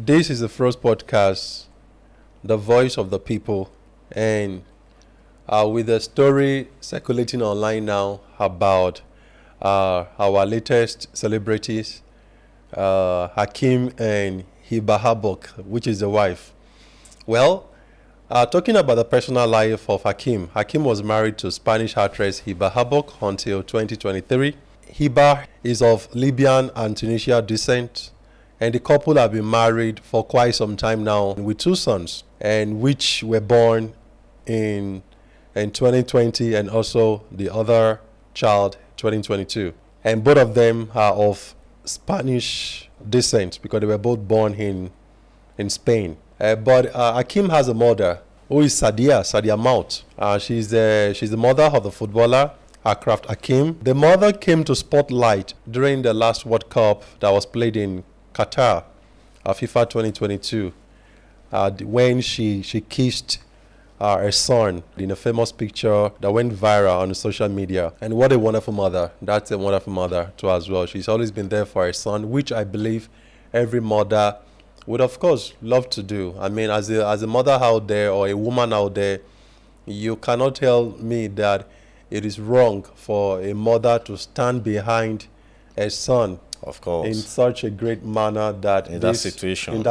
This is the first podcast, The Voice of the People, and with a story circulating online now about our latest celebrities, Hakim and Hiba Habok, which is the wife. Well, talking about the personal life of Hakim, Hakim was married to Spanish actress Hiba Habok until 2023. Hiba is of Libyan and Tunisian descent, and the couple have been married for quite some time now with two sons, and which were born in 2020, and also the other child 2022. And both of them are of Spanish descent because they were both born in Spain. But Hakim has a mother who is Sadia Maut. She's the mother of the footballer Achraf Hakim. The mother came to spotlight during the last World Cup that was played in Qatar, FIFA 2022, when she kissed her son in a famous picture that went viral on social media. And what a wonderful mother. That's a wonderful mother too as well. She's always been there for her son, which I believe every mother would of course love to do. I mean, as a mother out there or a woman out there, you cannot tell me that it is wrong for a mother to stand behind a son, of course, in such a great manner in that situation.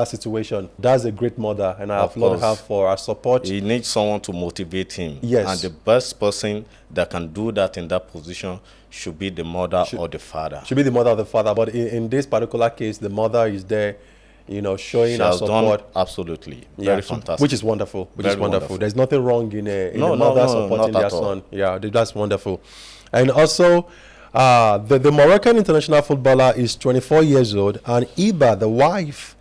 That's a great mother, and I applaud her for her support. He needs someone to motivate him. Yes. And the best person that can do that in that position should be the mother or the father. Should be the mother or the father. But in this particular case, the mother is there, showing her support. Absolutely. Very fantastic. Which is wonderful. There's nothing wrong in a mother supporting their son. Yeah, that's wonderful. And also, the Moroccan international footballer is 24 years old, and Iba, the wife,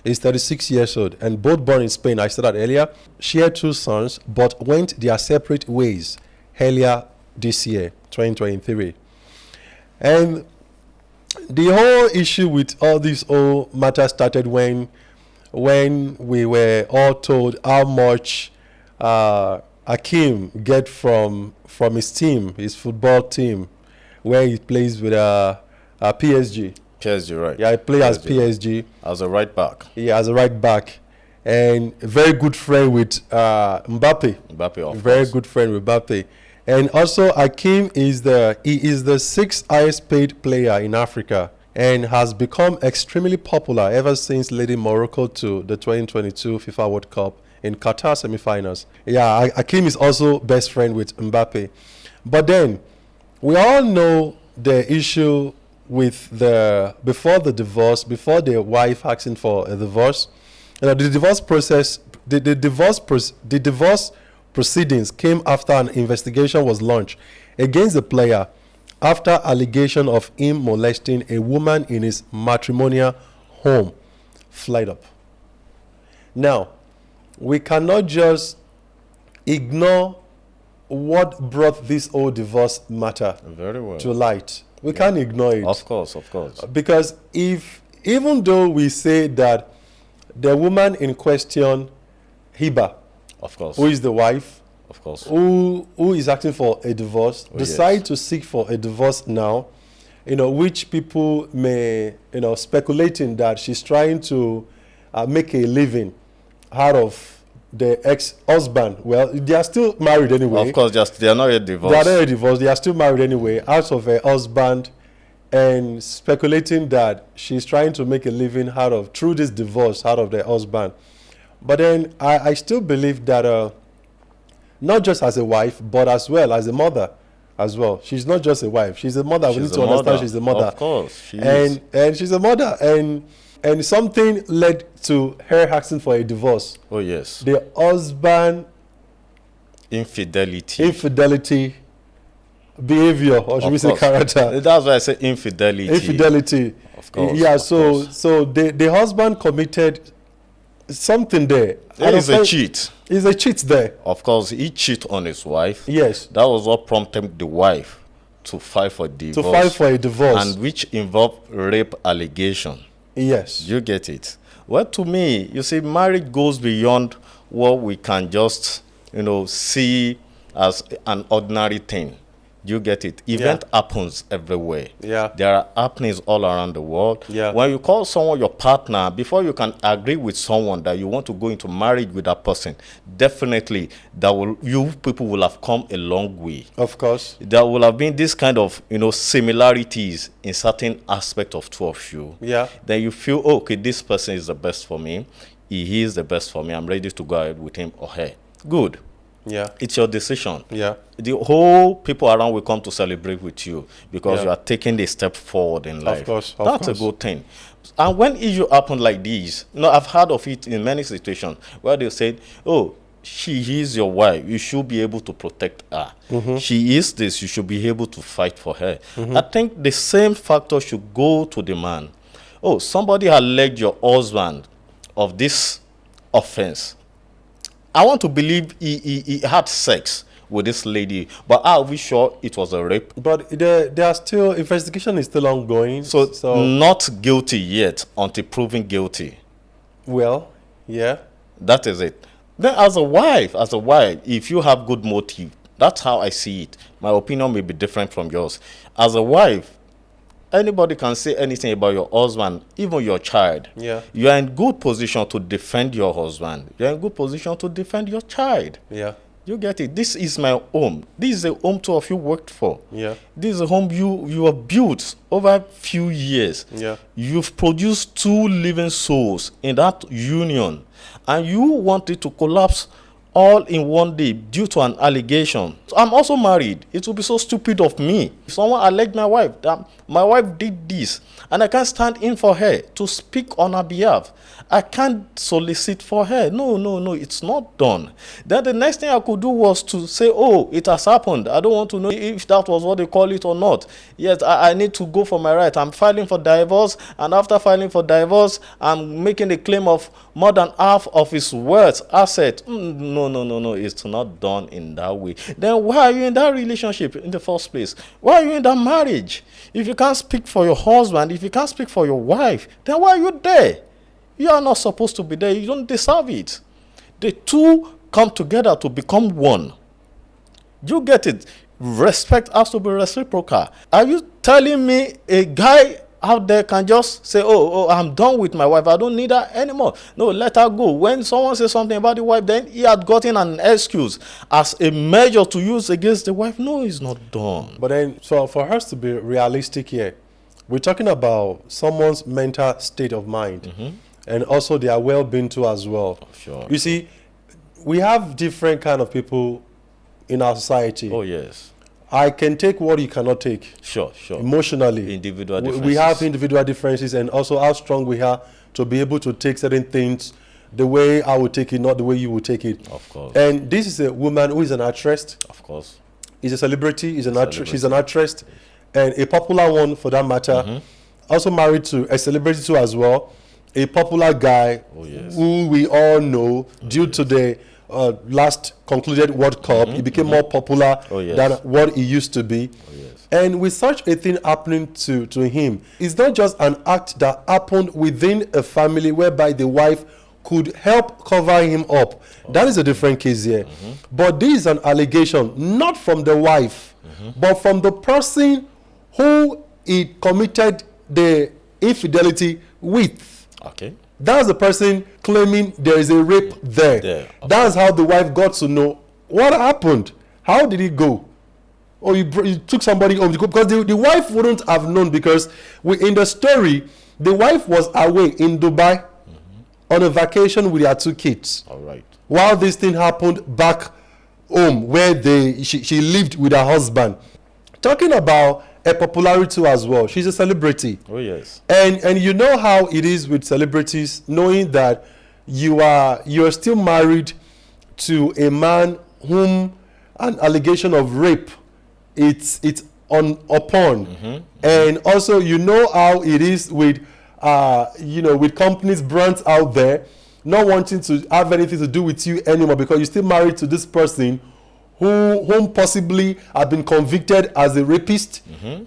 is 36 years old, and both born in Spain. I said that earlier. She had two sons, but went their separate ways earlier this year, 2023. And the whole issue with all this whole matter started when we were all told how much Hakim get from his team, his football team, where he plays with PSG. PSG, right. Yeah, he plays as PSG. As a right back. Yeah, as a right back. And a very good friend with Mbappe. Very good friend with Mbappe. And also, Hakim is the sixth highest paid player in Africa and has become extremely popular ever since leading Morocco to the 2022 FIFA World Cup in Qatar semi-finals. Yeah, Hakim is also best friend with Mbappe. But then, we all know the issue with before the wife asking for a divorce. The divorce process, the divorce proceedings came after an investigation was launched against the player after allegation of him molesting a woman in his matrimonial home flared up. Now, we cannot just ignore what brought this whole divorce matter to light. We can't ignore it. Of course. Because even though we say that the woman in question, Hiba, of course, who is the wife, of course, who is asking for a divorce, decide to seek for a divorce now, which people may, speculating that she's trying to make a living out of the ex-husband. Well, they are still married anyway. Of course, they are not yet divorced. They are not yet divorced. They are still married anyway, out of her husband, and speculating that she's trying to make a living through this divorce out of their husband. But then I still believe that not just as a wife, but as well as a mother as well. She's not just a wife. She's a mother. We need to understand she's a mother. Of course, and she's a mother. And something led to her asking for a divorce. Oh, yes. The husband... Infidelity. Behavior, or should we say character? That's why I say infidelity. Of course. Yeah, so the husband committed something there. There is a cheat. Is a cheat there. Of course, he cheated on his wife. Yes. That was what prompted the wife to file for a divorce. And which involved rape allegation. Yes. You get it. Well, to me, you see, marriage goes beyond what we can just, see as an ordinary thing. You get it? Event happens everywhere. Yeah. There are happenings all around the world. Yeah. When you call someone your partner, before you can agree with someone that you want to go into marriage with that person, definitely you people will have come a long way. Of course. There will have been this kind of, similarities in certain aspect of two of you. Yeah. Then you feel, okay, this person is the best for me. He is the best for me. I'm ready to go ahead with him or her. Good. Yeah. It's your decision. Yeah. The whole people around will come to celebrate with you because you are taking a step forward in life. Of course. That's a good thing. And when issue happen like this, I've heard of it in many situations where they said, oh, she is your wife. You should be able to protect her. She is this. You should be able to fight for her. I think the same factor should go to the man. Oh, somebody alleged your husband of this offense. I want to believe he had sex with this lady, but are we sure it was a rape? But there are still, investigation is still ongoing. So not guilty yet until proven guilty. Well, yeah. That is it. Then as a wife, if you have good motive, that's how I see it. My opinion may be different from yours. As a wife, anybody can say anything about your husband, even your child. Yeah. You are in good position to defend your husband. You are in good position to defend your child. Yeah. You get it? This is my home. This is a home two of you worked for. Yeah. This is a home you have built over a few years. Yeah. You've produced 2 living souls in that union, and you want it to collapse all in one day due to an allegation. I'm also married. It would be so stupid of me if someone alleged my wife that my wife did this, and I can't stand in for her to speak on her behalf. I can't solicit for her. No, it's not done. Then the next thing I could do was to say, oh, it has happened. I don't want to know if that was what they call it or not. Yes, I need to go for my right. I'm filing for divorce, and after filing for divorce, I'm making a claim of more than half of his worth, asset. No, it's not done in that way. Then why are you in that relationship in the first place? Why are you in that marriage? If you can't speak for your husband, if you can't speak for your wife, then why are you there? You are not supposed to be there. You don't deserve it. The two come together to become one. You get it? Respect has to be reciprocal. Are you telling me a guy out there can just say, oh, I'm done with my wife, I don't need her anymore? No, let her go. When someone says something about the wife, then he had gotten an excuse as a measure to use against the wife. No, it's not done. But then, so for us to be realistic here, we're talking about someone's mental state of mind. And also their well-being too as well. Sure. You see, we have different kind of people in our society. Oh, yes. I can take what you cannot take. Sure. Emotionally. Individual differences. We have individual differences, and also how strong we are to be able to take certain things the way I would take it, not the way you would take it. Of course. And this is a woman who is an actress. Of course. Is a celebrity, she's an actress, and a popular one for that matter. Also married to a celebrity too as well. A popular guy who we all know due to the last concluded World Cup. He became more popular than what he used to be. And with such a thing happening to him, it's not just an act that happened within a family whereby the wife could help cover him up. That is a different case here. But this is an allegation, not from the wife, but from the person who he committed the infidelity with. Okay. That's the person claiming there is a rape there. Okay. That's how the wife got to know what happened. How did it go? Oh, you took somebody home because the wife wouldn't have known, because in the story, the wife was away in Dubai on a vacation with her 2 kids. All right. While this thing happened back home where she lived with her husband. Talking about a popularity as well. She's a celebrity. Oh, yes. And you know how it is with celebrities, knowing that you're still married to a man whom an allegation of rape it's upon. And also you know how it is with with companies, brands out there not wanting to have anything to do with you anymore because you're still married to this person whom possibly have been convicted as a rapist.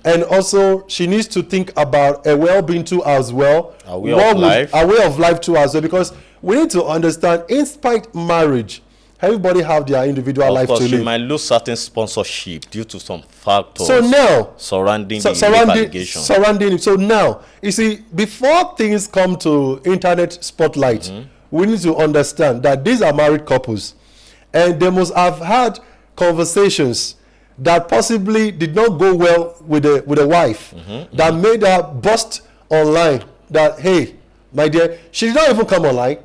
And also she needs to think about a well-being too as well, a way of life too as well, because we need to understand, in spite marriage, Everybody have their individual life Of course, to you live. might lose certain sponsorship due to some factors So now, surrounding the rape allegation. surrounding it. So now, you see, before things come to internet spotlight, we need to understand that these are married couples, and they must have had conversations that possibly did not go well with the wife, that made her bust online. That, hey, my dear, she did not even come online.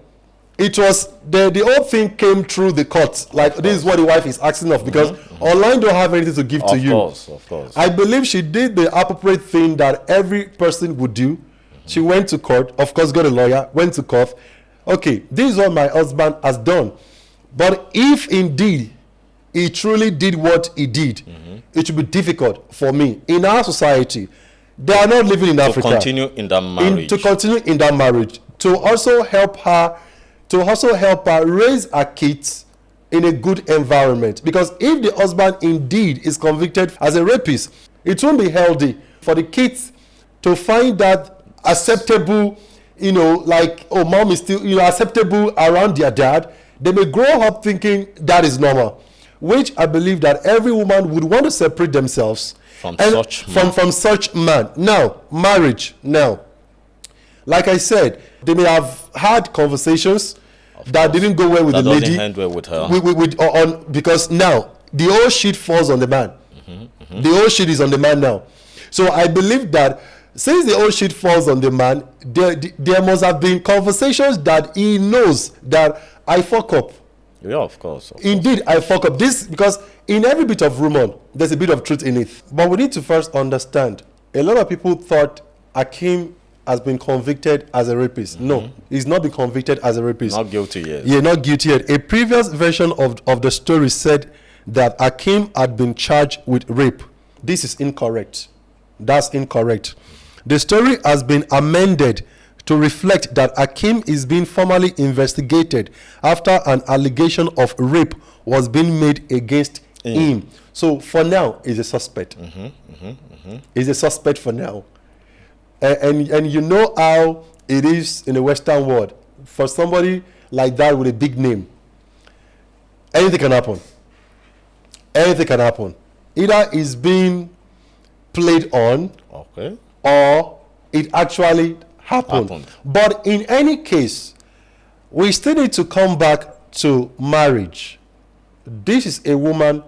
It was the whole thing came through the court. Like, this is what the wife is asking of, because online don't have anything to give to you. Of course. I believe she did the appropriate thing that every person would do. She went to court, of course, got a lawyer, went to court. Okay, this is what my husband has done. But if indeed he truly did what he did, it should be difficult for me. In our society, they are not living in Africa. To continue in that marriage. To continue in that marriage. To also help her raise her kids in a good environment. Because if the husband indeed is convicted as a rapist, it won't be healthy for the kids to find that acceptable, like, oh, mom is still, acceptable around their dad. They may grow up thinking that is normal, which I believe that every woman would want to separate themselves from such man. Now, marriage. Now, like I said, they may have had conversations that didn't go well with the lady. End well with her. Because now the whole shit falls on the man. The whole shit is on the man now. So I believe that since the whole shit falls on the man, there must have been conversations that he knows that I fuck up. Yeah, of course. Indeed, I fuck up. This, because in every bit of rumor, there's a bit of truth in it. But we need to first understand, a lot of people thought Hakim has been convicted as a rapist. No, he's not been convicted as a rapist. Not guilty yet. Yeah, not guilty yet. A previous version of the story said that Hakim had been charged with rape. This is incorrect. That's incorrect. The story has been amended to reflect that Hakim is being formally investigated after an allegation of rape was being made against him. So for now, he's a suspect. He's a suspect for now. And you know how it is in the Western world. For somebody like that with a big name, anything can happen. Anything can happen. Either it's being played on, or it actually happened. But in any case, we still need to come back to marriage. This is a woman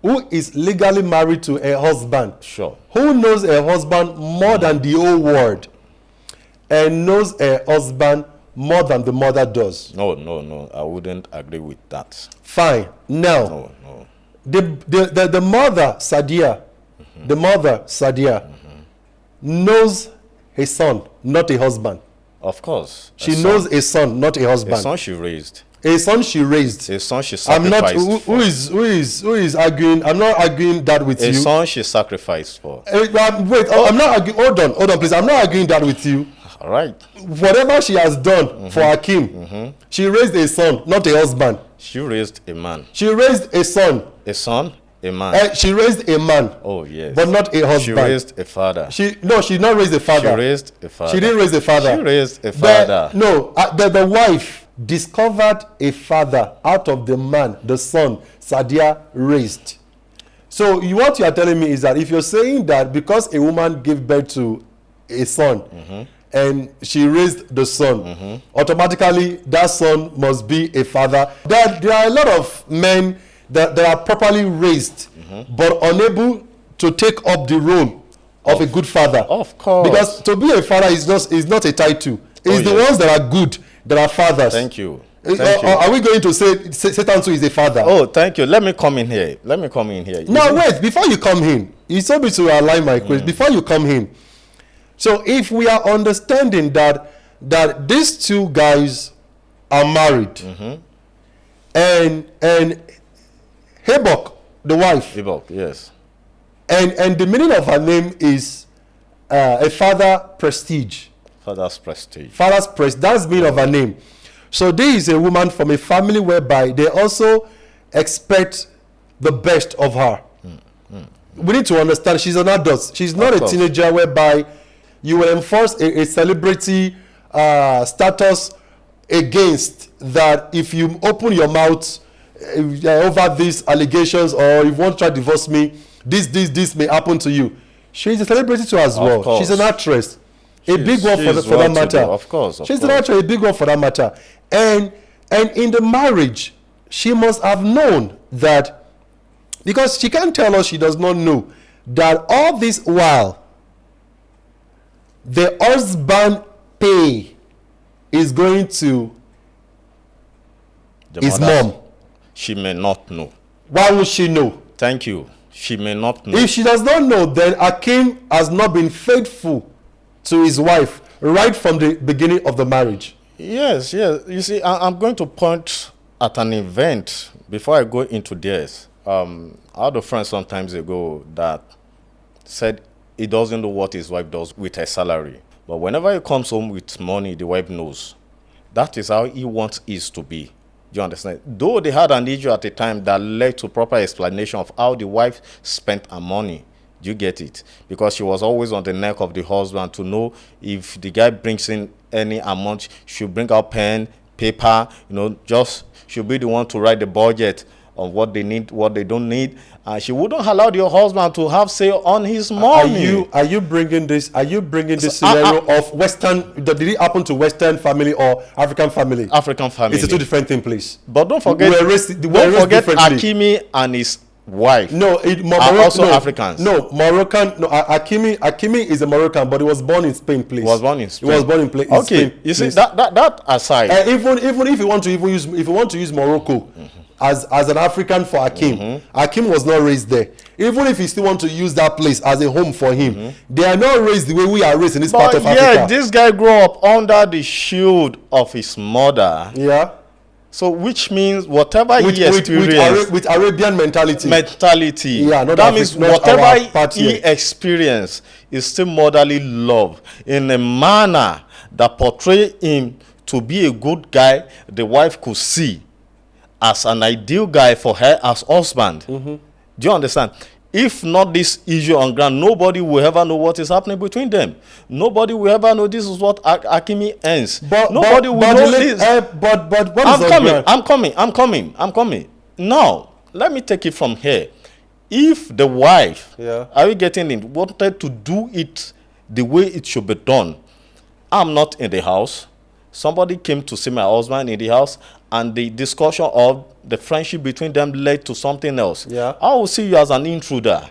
who is legally married to a husband. Sure. Who knows her husband more than the whole world, and knows her husband more than the mother does. No. I wouldn't agree with that. Fine. Now, No. the mother Sadia, the mother Sadia knows a son, not a husband. Of course. She knows a son, not a husband. A son she raised. A son she raised. A son she I'm not. sacrificed. Who is arguing? I'm not arguing that with you. A son she sacrificed for. Wait. I'm not arguing. Hold on, please. I'm not arguing that with you. All right. Whatever she has done for Hakim, she raised a son, not a husband. She raised a man. She raised a son. A son, a man. She raised a man. Oh yes. But not a husband. She raised a father. She did not raise a father. She raised a father. She didn't raise a father. She raised a father. The wife discovered a father out of the man, the son Sadia raised. So what you are telling me is that if you're saying that because a woman gave birth to a son and she raised the son, automatically that son must be a father. There are a lot of men that are properly raised but unable to take up the role of a good father. Of course. Because to be a father is not a title. It's the ones that are good that are fathers. Thank you. Are we going to say Satan too is a father? Oh, thank you. Let me come in here. No, wait. Before you come in, it's so big to align my question. Before you come in, so if we are understanding that these two guys are married, and Hebok, the wife, yes, and the meaning of her name is a father prestige. Father's prestige. That's the meaning of her name. So this is a woman from a family whereby they also expect the best of her. We need to understand she's an adult. She's not a teenager whereby you will enforce a celebrity status against that. If you open your mouth, over these allegations, or if you want to try to divorce me, this may happen to you. She's a celebrity too as well. Course. She's an actress. A big one for that matter. Of course. She's an actress, a big one for that matter. And in the marriage, she must have known that, because she can't tell us she does not know that all this while the husband pay is going to his mom. She may not know. Why would she know? Thank you. She may not know. If she does not know, then Hakim has not been faithful to his wife right from the beginning of the marriage. Yes. You see, I'm going to point at an event before I go into this. I had a friend some times ago that said he doesn't know what his wife does with her salary. But whenever he comes home with money, the wife knows. That is how he wants it to be. Do you understand? Though they had an issue at the time that led to proper explanation of how the wife spent her money. Do you get it? Because she was always on the neck of the husband to know if the guy brings in any amount, she'll bring out pen, paper, just she'll be the one to write the budget on what they need, what they don't need. And she wouldn't allow your husband to have say on his money. Are you bringing this scenario of Western? Did it happen to Western family or African family? African family. It's a two different thing, please. But don't forget Hakimi and his wife. No, Africans. No, Moroccan. No, Hakimi is a Moroccan, but he was born in Spain, please. He was born in Spain. He was born in Spain. Okay, you see that aside. Even if you want to use Morocco as an African for Hakim, Hakim was not raised there. Even if you still want to use that place as a home for him, they are not raised the way we are raised in this part of Africa. Yeah, this guy grew up under the shield of his mother. Yeah. So which means whatever he experienced with Arabian mentality. Yeah, that means whatever he experienced is still motherly love in a manner that portray him to be a good guy the wife could see as an ideal guy for her as husband. Do you understand? If not this issue on ground, nobody will ever know what is happening between them. Nobody will ever know this is what Hakimi ends. Nobody will know this. But what is I'm coming. Now, let me take it from here. If the wife, are we getting it, wanted to do it the way it should be done, I'm not in the house. Somebody came to see my husband in the house, and the discussion of the friendship between them led to something else. Yeah. I will see you as an intruder.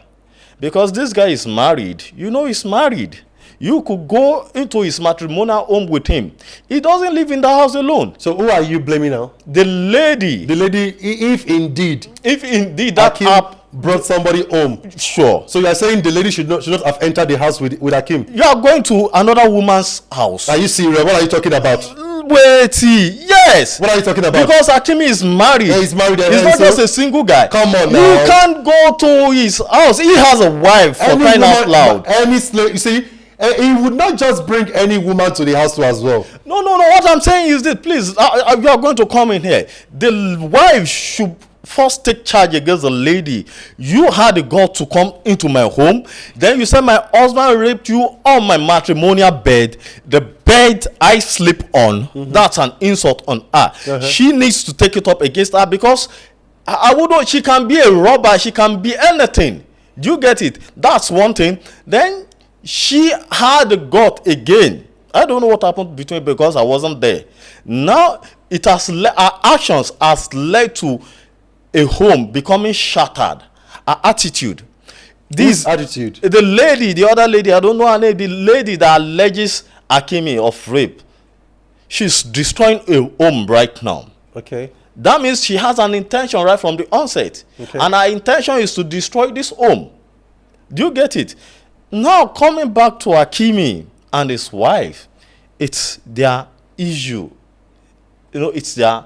Because this guy is married. You know he's married. You could go into his matrimonial home with him. He doesn't live in the house alone. So who are you blaming now? The lady. The lady, if indeed that app brought somebody home. Sure. So you are saying the lady should not have entered the house with Hakim? You are going to another woman's house. Are you serious? What are you talking about? Wait, yes. What are you talking about? Because Hakimi is married. Yeah, he's married. He's not just a single guy. Come on now. You can't go to his house. He has a wife, for crying out loud. Any slave, you see, he would not just bring any woman to the house too as well. No. What I'm saying is this, please, you are going to come in here. The wife should first take charge against the lady. You had the gall to come into my home. Then you said my husband raped you on my matrimonial bed. The bed I sleep on. That's an insult on her. She needs to take it up against her, because I wouldn't. She can be a robber. She can be anything. Do you get it? That's one thing. Then she had the gut again. I don't know what happened between, because I wasn't there. Now it has our actions has led to a home becoming shattered. Her attitude. This attitude. The other lady, I don't know her name, the lady that alleges Hakimi of rape, she's destroying a home right now. Okay. That means she has an intention right from the onset. Okay. And her intention is to destroy this home. Do you get it? Now, coming back to Hakimi and his wife, it's their issue. It's their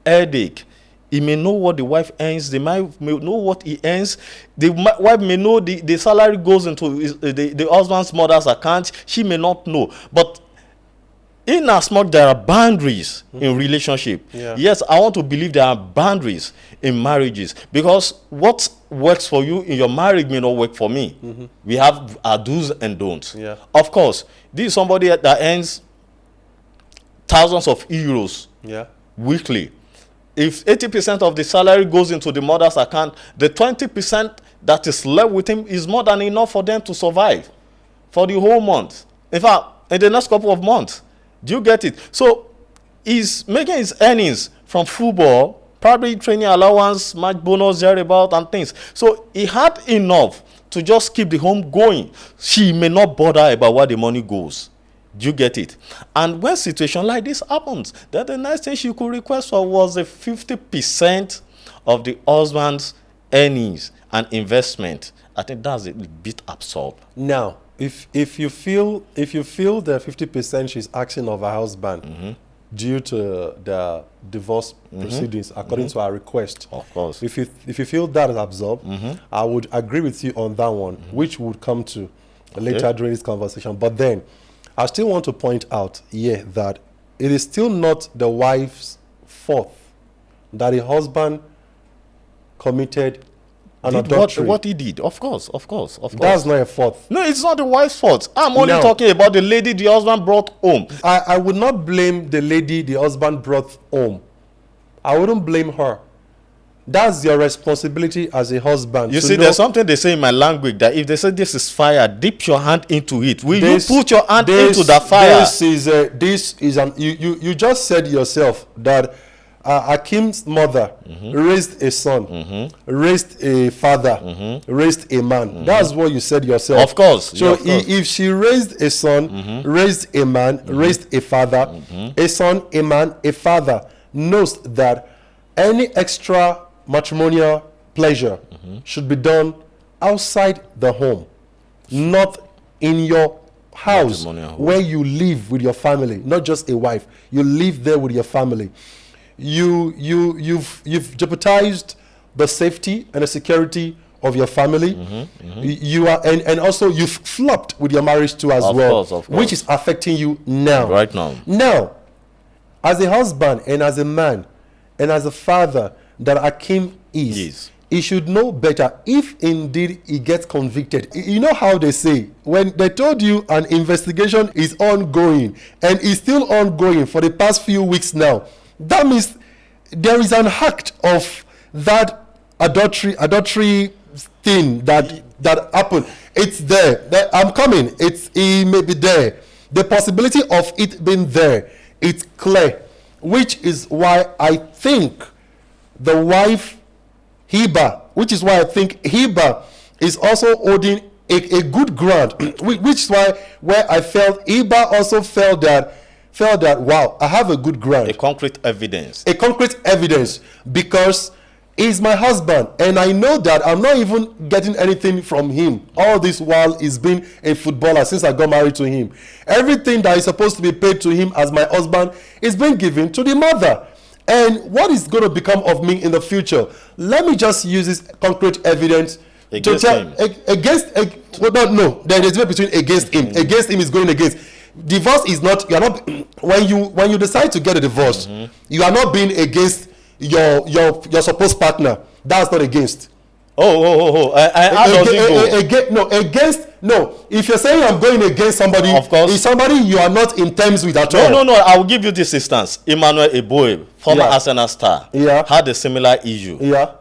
headache. He may know what the wife earns. They may know what he earns. The wife may know the salary goes into the husband's mother's account. She may not know. But in as much there are boundaries in relationship. Yeah. Yes, I want to believe there are boundaries in marriages. Because what works for you in your marriage may not work for me. We have our do's and don'ts. Yeah. Of course, this is somebody that earns thousands of euros weekly. If 80% of the salary goes into the mother's account, the 20% that is left with him is more than enough for them to survive for the whole month. In fact, in the next couple of months. Do you get it? So he's making his earnings from football, probably training allowance, match bonus, thereabout, and things. So he had enough to just keep the home going. She may not bother about where the money goes. Do you get it? And when situation like this happens, then the next thing she could request for was a 50% of the husband's earnings and investment. I think that's a bit absurd. Now, if you feel the 50% she's asking of her husband due to the divorce proceedings according to her request, Of course. if you feel that is absorbed, I would agree with you on that one, which would come to later during this conversation. But then I still want to point out here that it is still not the wife's fault that the husband committed an adultery. What he did, of course. That's not a fault. No, it's not the wife's fault. I'm only No. talking about the lady the husband brought home. I would not blame the lady the husband brought home. I wouldn't blame her. That's your responsibility as a husband. You to see, know- there's something they say in my language that if they say this is fire, dip your hand into it. Will you put your hand into the fire? This is an you just said yourself that Hakim's mother raised a son, raised a father, raised a man. That's what you said yourself. Of course. So yeah, of course. if she raised a son, raised a man, raised a father, a son, a man, a father, knows that any extra matrimonial pleasure should be done outside the home, not in your house Matrimonial home. where you live with your family, not just a wife. You live there with your family. You've jeopardized the safety and the security of your family. You are and also you've flopped with your marriage too as Of well, course. which is affecting you now. Right now. Now, as a husband and as a man and as a father that Hakim is, Yes. he should know better if indeed he gets convicted. You know how they say, when they told you an investigation is ongoing and is still ongoing for the past few weeks now, that means there is an act of that adultery thing that happened. It's there. I'm coming. It may be there. The possibility of it being there, it's clear, which is why I think the wife Hiba, which is why I think Hiba is also holding a good ground, which is why where I felt Hiba also felt that wow, I have a good ground, A concrete evidence. because he's my husband and I know that I'm not even getting anything from him. All this while he's been a footballer since I got married to him. Everything that is supposed to be paid to him as my husband is being given to the mother. And what is going to become of me in the future? Let me just use this concrete evidence Against to tell him. There is a difference between against him. Against him is going against. Divorce is not. You are not. When you decide to get a divorce, you are not being against your supposed partner. That's not against. How does it go? Against. No, if you're saying I'm going against somebody, Of course. it's somebody you are not in terms with at all. No. I will give you this instance. Emmanuel Eboe, former Yeah. Arsenal star, Yeah. had a similar issue. Yeah.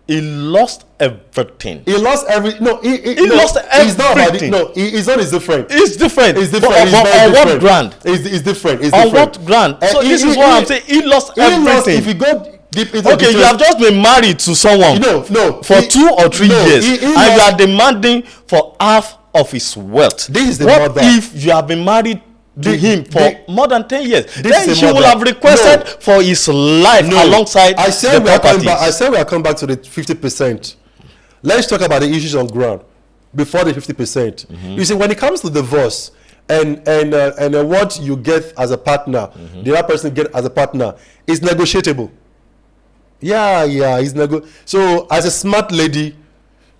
He lost everything. He lost every. No, he lost It's not about it. everything. No, his own is different. It's different. It's different. But It's very on what different. ground? It's different. It's On different. what ground? So He- this he- is what he- I'm saying. He lost He lost. everything. If you go deep into Okay, you details- have just been married to someone No. for He- 2 or 3 no, years, he and you lost- are demanding for half of his wealth. This is the what mother. if you have been married to him for more than 10 years? is Then the she will mother. have requested No. for his life No. alongside I the said we are coming properties. back. I said we are coming back to the 50%. Let's talk about the issues on ground before the 50%. You see, when it comes to divorce and what you get as a partner, the other person get as a partner, is negotiable. Yeah, it's So as a smart lady,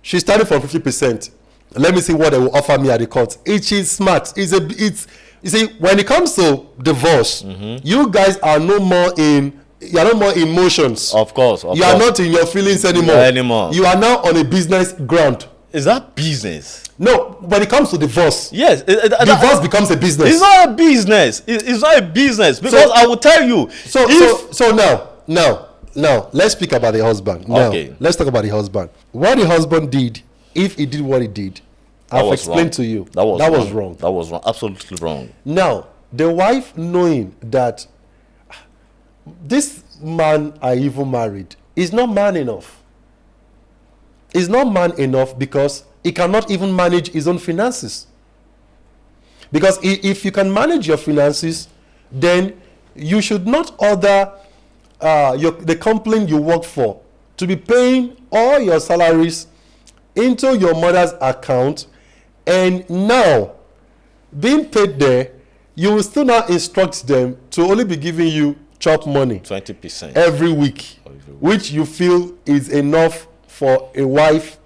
she started from 50%. Let me see what they will offer me at the court. It is smart. You see, when it comes to divorce, you guys are no more in emotions. Of course. You are not in your feelings anymore. Anymore. You are now on a business ground. Is that business? No, when it comes to divorce, Yes. divorce becomes a business. It's not a business. It's not a business because So- I will tell you. So now, Now, let's speak about the husband. Now, Okay. let's talk about the husband. What the husband did, if he did what he did, I've explained to you. That was wrong. That was wrong. Absolutely wrong. Now, the wife knowing that this man I even married is not man enough. Is not man enough because he cannot even manage his own finances. Because if you can manage your finances, then you should not order the company you work for to be paying all your salaries into your mother's account, and now being paid there, you will still now instruct them to only be giving you chop money 20% every week, which you feel is enough for a wife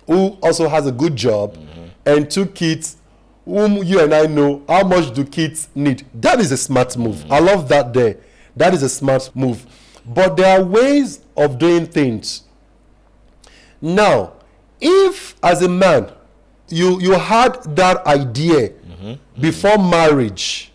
who also has a good job and 2 kids whom you and I know how much do kids need. That is a smart move. I love that there. That is a smart move. But there are ways of doing things. Now, if as a man you had that idea before marriage,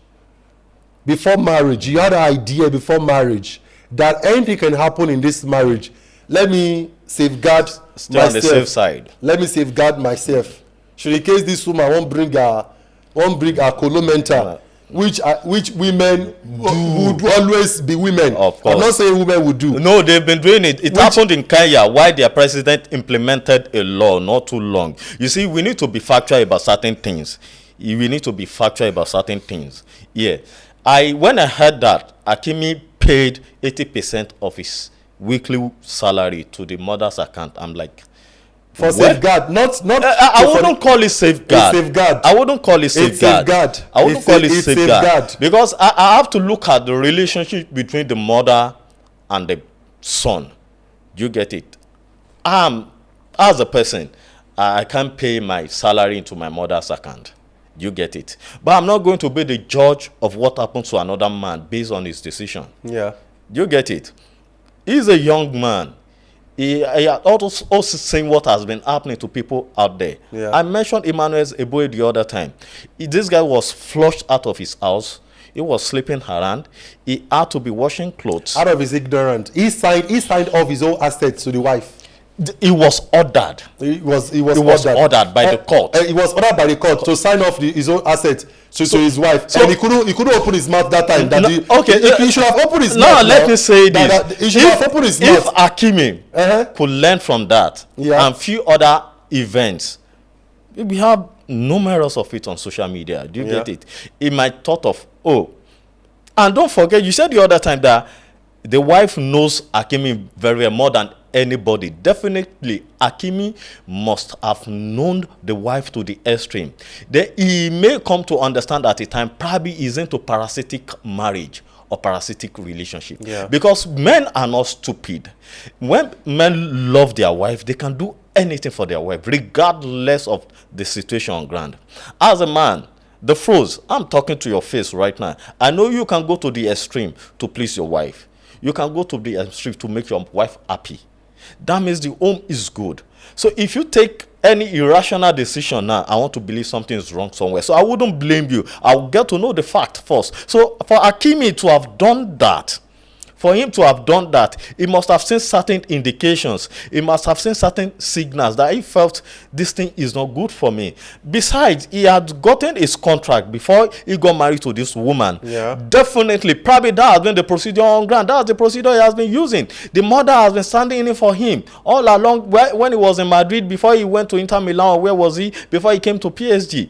you had an idea before marriage that anything can happen in this marriage, let me safeguard Stay on the safe side. Let me safeguard myself. Should in case this woman won't bring a colomenta, which women would always be women. Of course. I'm not saying women would do. No, they've been doing it. It happened in Kenya, why their president implemented a law not too long. You see, we need to be factual about certain things. We need to be factual about certain things. Yeah. When I heard that Hakimi paid 80% of his weekly salary to the mother's account, I'm like, for safeguard, not. I wouldn't call it safeguard. I wouldn't call it safeguard. I wouldn't call it safeguard because I have to look at the relationship between the mother and the son. You get it? As a person, I can't pay my salary into my mother's account. You get it? But I'm not going to be the judge of what happens to another man based on his decision. Yeah. You get it? He's a young man. He had also seen what has been happening to people out there. Yeah. I mentioned Emmanuel's Eboe the other time. This guy was flushed out of his house. He was sleeping around. He had to be washing clothes. Out of his ignorance, he signed off his own assets to the wife. He was ordered. He was ordered by the court. He was ordered by the court to sign off his own assets to his wife. So, and he couldn't open his mouth that time. He should have opened his mouth. No, let me say this. He should have opened his mouth. If Hakimi could learn from that and few other events, we have numerous of it on social media. Do you get it? He might thought of, and don't forget, you said the other time that the wife knows Hakimi very well, more than anybody. Definitely, Hakimi must have known the wife to the extreme. Then he may come to understand at a time probably he's into parasitic marriage or parasitic relationship. Yeah. Because men are not stupid. When men love their wife, they can do anything for their wife, regardless of the situation on ground. As a man, the froze, I'm talking to your face right now. I know you can go to the extreme to please your wife. You can go to the extreme to make your wife happy. That means the home is good. So if you take any irrational decision now, I want to believe something is wrong somewhere. So I wouldn't blame you. I'll get to know the fact first. So for Hakimi to have done that, for him to have done that, he must have seen certain indications. He must have seen certain signals that he felt this thing is not good for me. Besides, he had gotten his contract before he got married to this woman. Yeah. Definitely, probably that has been the procedure on ground. That's the procedure he has been using. The mother has been standing in for him all along. When he was in Madrid, before he went to Inter Milan, where was he? Before he came to PSG.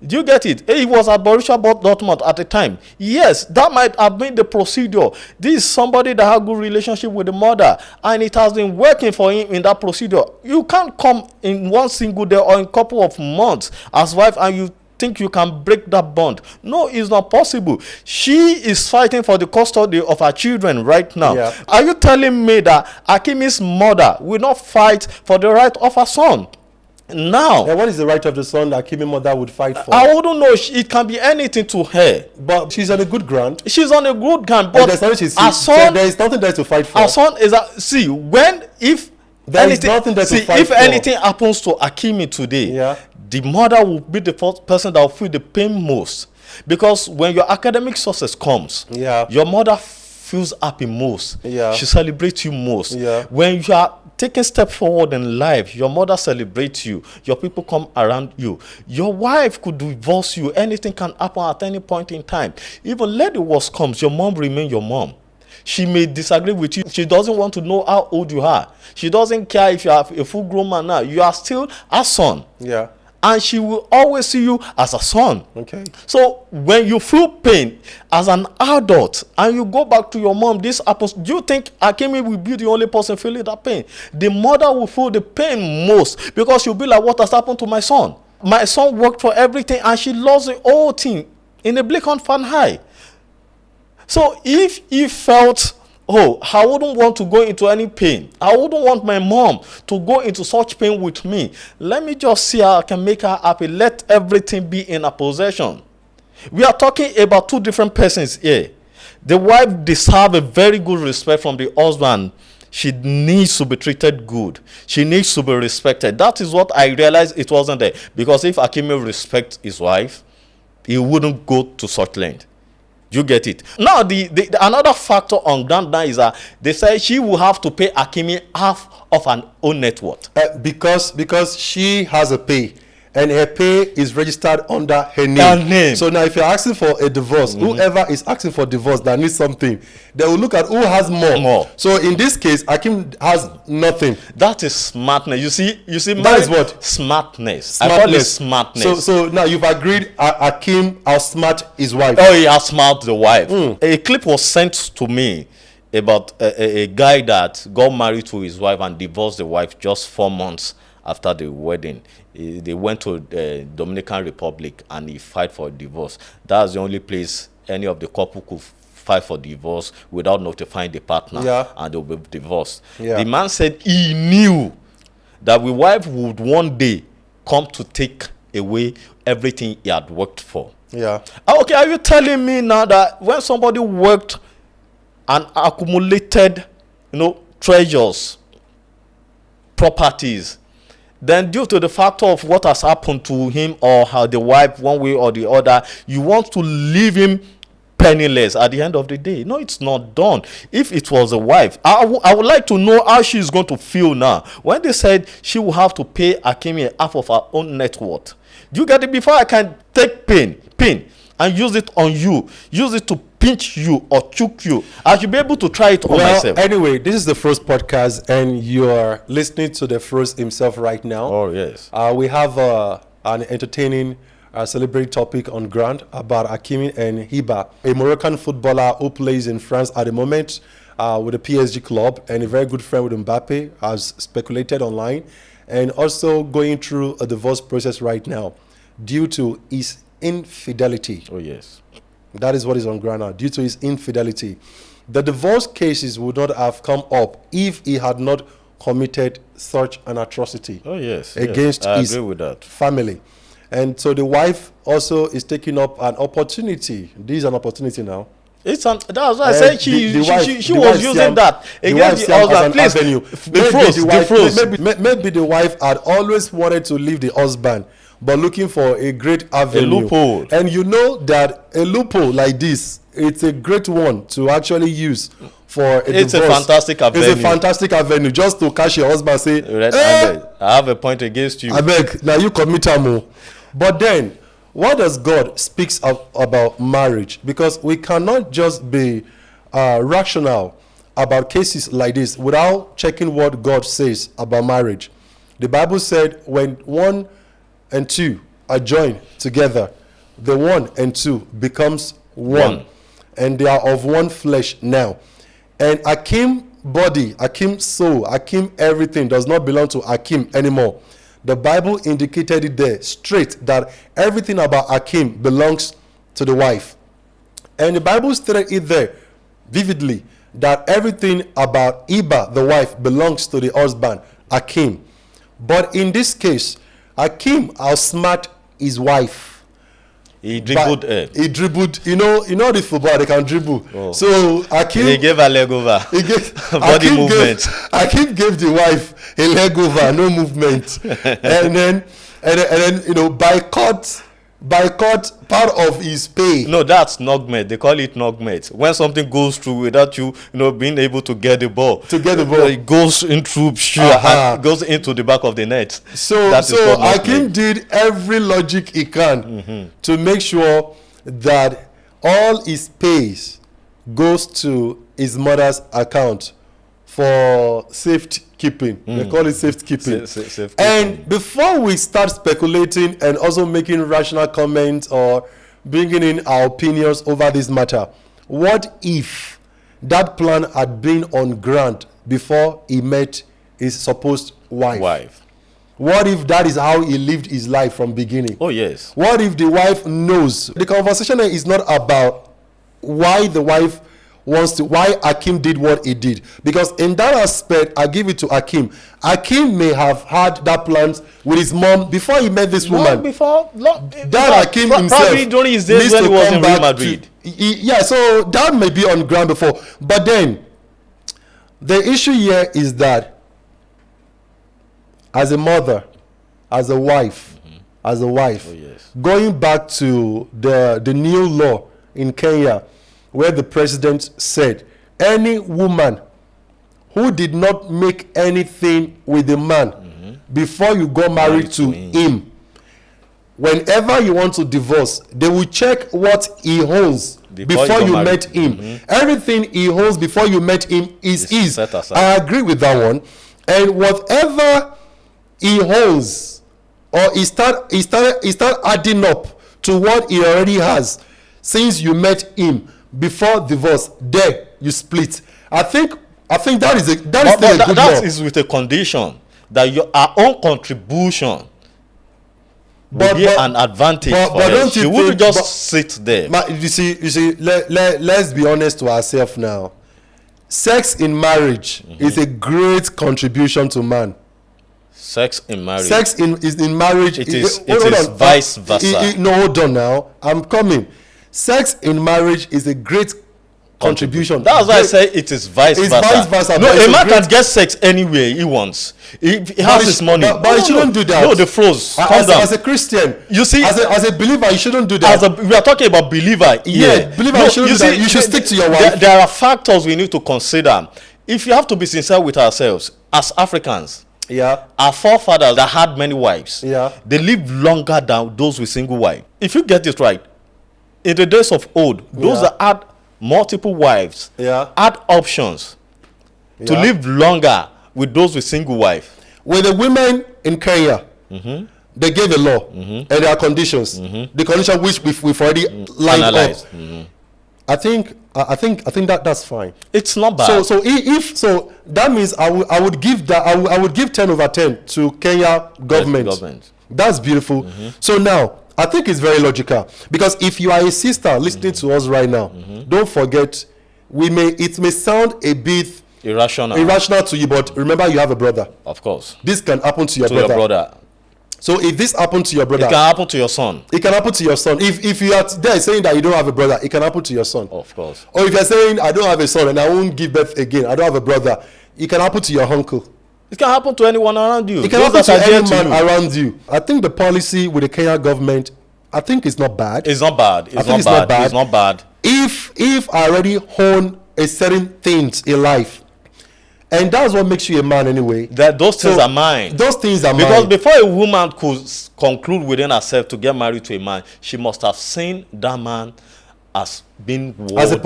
Do you get it? He was at Borussia Dortmund at the time. Yes, that might have been the procedure. This is somebody that had good relationship with the mother, and it has been working for him in that procedure. You can't come in one single day or in a couple of months as wife and you think you can break that bond. No, it's not possible. She is fighting for the custody of her children right now. Yeah. Are you telling me that Hakimi's mother will not fight for the right of her son? Now, and what is the right of the son that Hakimi mother would fight for? I wouldn't know. It can be anything to her. But she's on a good ground. She's on a good ground. But there's nothing there is nothing there to fight for. Her son is if anything happens to Hakimi today, the mother will be the first person that will feel the pain most. Because when your academic success comes, your mother feels happy most. Yeah. She celebrates you most. Yeah. When you are taking step forward in life, your mother celebrates you. Your people come around you. Your wife could divorce you. Anything can happen at any point in time. Even let the worst comes, your mom remain your mom. She may disagree with you. She doesn't want to know how old you are. She doesn't care if you are a full-grown man now. You are still a son. Yeah. And she will always see you as a son. Okay. So when you feel pain as an adult and you go back to your mom, this happens. Do you think Hakimi will be the only person feeling that pain? The mother will feel the pain most, because she'll be like, what has happened to my son? My son worked for everything and she lost the whole thing in a blink of an eye. So if he felt, oh, I wouldn't want to go into any pain, I wouldn't want my mom to go into such pain with me, let me just see how I can make her happy. Let everything be in her possession. We are talking about two different persons here. The wife deserves a very good respect from the husband. She needs to be treated good. She needs to be respected. That is what I realized it wasn't there. Because if Hakimi respects his wife, he wouldn't go to such length. You get it? Now, the another factor on ground now is that they say she will have to pay Hakimi half of her own net worth. Because she has a pay, and her pay is registered under her name. So now if you're asking for a divorce, whoever is asking for divorce that needs something, they will look at who has more. So in this case, Hakim has nothing. That is smartness. You see that is what? Smartness. I call it smartness. So now you've agreed Hakim outsmart his wife. Oh, he outsmart the wife. A clip was sent to me about a guy that got married to his wife and divorced the wife just 4 months after the wedding. They went to the Dominican Republic and he filed for divorce. That's the only place any of the couple could file for divorce without notifying the partner, and they'll be divorced. The man said he knew that the wife would one day come to take away everything he had worked for. Okay, are you telling me now that when somebody worked and accumulated, treasures, properties, then due to the factor of what has happened to him or how the wife, one way or the other, you want to leave him penniless at the end of the day? No, it's not done. If it was a wife, I would like to know how she's going to feel now when they said she will have to pay Hakimi half of her own net worth. Do you get it? Before I can take pain and use it on you, use it to pinch you or choke you, I should be able to try it on myself. Anyway, this is the first podcast and you're listening to the first himself right now. Oh yes. We have an entertaining celebrity topic on ground about Hakimi and Hiba, a Moroccan footballer who plays in France at the moment with the PSG club, and a very good friend with Mbappe, as speculated online, and also going through a divorce process right now due to his infidelity. Oh yes. That is what is on ground now, due to his infidelity. The divorce cases would not have come up if he had not committed such an atrocity against his family. And so the wife also is taking up an opportunity. This is an opportunity now. That's why I said she was using that against the husband. Please, maybe the wife had always wanted to leave the husband, but looking for a great avenue. A loophole. And you know that a loophole like this, it's a great one to actually use for a divorce. It's a fantastic avenue. It's a fantastic avenue just to catch your husband and say, I have a point against you. I beg, now you commit a more. But then, what does God speaks about marriage? Because we cannot just be rational about cases like this without checking what God says about marriage. The Bible said when 1 and 2 are joined together, the 1 and 2 becomes one. And they are of one flesh now. And Hakim body, Hakim soul, Hakim everything does not belong to Hakim anymore. The Bible indicated it there straight that everything about Hakim belongs to the wife. And the Bible stated it there vividly that everything about Hiba, the wife, belongs to the husband, Hakim. But in this case, Hakim outsmart his wife. He dribbled her. He dribbled, you know the football, they can dribble. Oh. So Hakim, he gave a leg over. He gave body movement. Hakim gave the wife a leg over, no movement. and then by by court part of his pay. No, that's nugmet. They call it nugmet. When something goes through without you, being able to get the ball. It goes in through, and goes into the back of the net. So Hakim did every logic he can to make sure that all his pays goes to his mother's account for safekeeping. They call it safekeeping. And before we start speculating and also making rational comments or bringing in our opinions over this matter, what if that plan had been on ground before he met his supposed wife? What if that is how he lived his life from beginning? Oh, yes. What if the wife knows? The conversation is not about why the wife wants to, why Hakim did what he did. Because in that aspect, I give it to Hakim. Hakim may have had that plan with his mom before he met this woman. Hakim himself probably during his days when he was in Real Madrid. So that may be on ground before. But then, the issue here is that as a mother, as a wife, going back to the new law in Kenya, where the president said any woman who did not make anything with the man before you got married to him, whenever you want to divorce, they will check what he owns before you met him. Everything he owns before you met him is his. I agree with that one. And whatever he owns, or he start adding up to what he already has since you met him before divorce, there you split. I think that is a good law. That is with a condition that our own contribution will be an advantage for her. She wouldn't just sit there. You see, let's be honest to ourselves now. Sex in marriage is a great contribution to man. Sex in marriage. In marriage. It is vice versa. No, hold on now. I'm coming. Sex in marriage is a great contribution. That's why I say it is vice versa. No, a man can get sex anywhere he wants. He has his money. But he shouldn't do that. No, the froze. As a Christian, you see, as a believer, you shouldn't do that. We are talking about believer. Believer, you shouldn't do that. You should stick to your wife. There are factors we need to consider. If you have to be sincere with ourselves as Africans, our forefathers that had many wives, they lived longer than those with single wives. If you get this right, in the days of old, those that had multiple wives had options to live longer with those with single wives. With the women in Kenya, they gave a law and there are conditions. The condition which we've already lined up. I think that's fine. It's not bad. So that means I would give 10 over 10 to Kenya government. That's beautiful. So now I think it's very logical, because if you are a sister listening to us right now, don't forget, it may sound a bit irrational to you, but remember you have a brother. Of course. This can happen to your brother. So if this happened to your brother, it can happen to your son. It can happen to your son. If you are there saying that you don't have a brother, it can happen to your son. Of course. Or if you're saying I don't have a son and I won't give birth again, I don't have a brother, it can happen to your uncle. It can happen to anyone around you. It can happen to any man around you. I think the policy with the Kenya government, I think it's not bad. It's not bad. It's not bad. If I already own a certain things in life, and that's what makes you a man anyway. Those things are mine. Those things are mine. Because before a woman could conclude within herself to get married to a man, she must have seen that man as being worthy. As the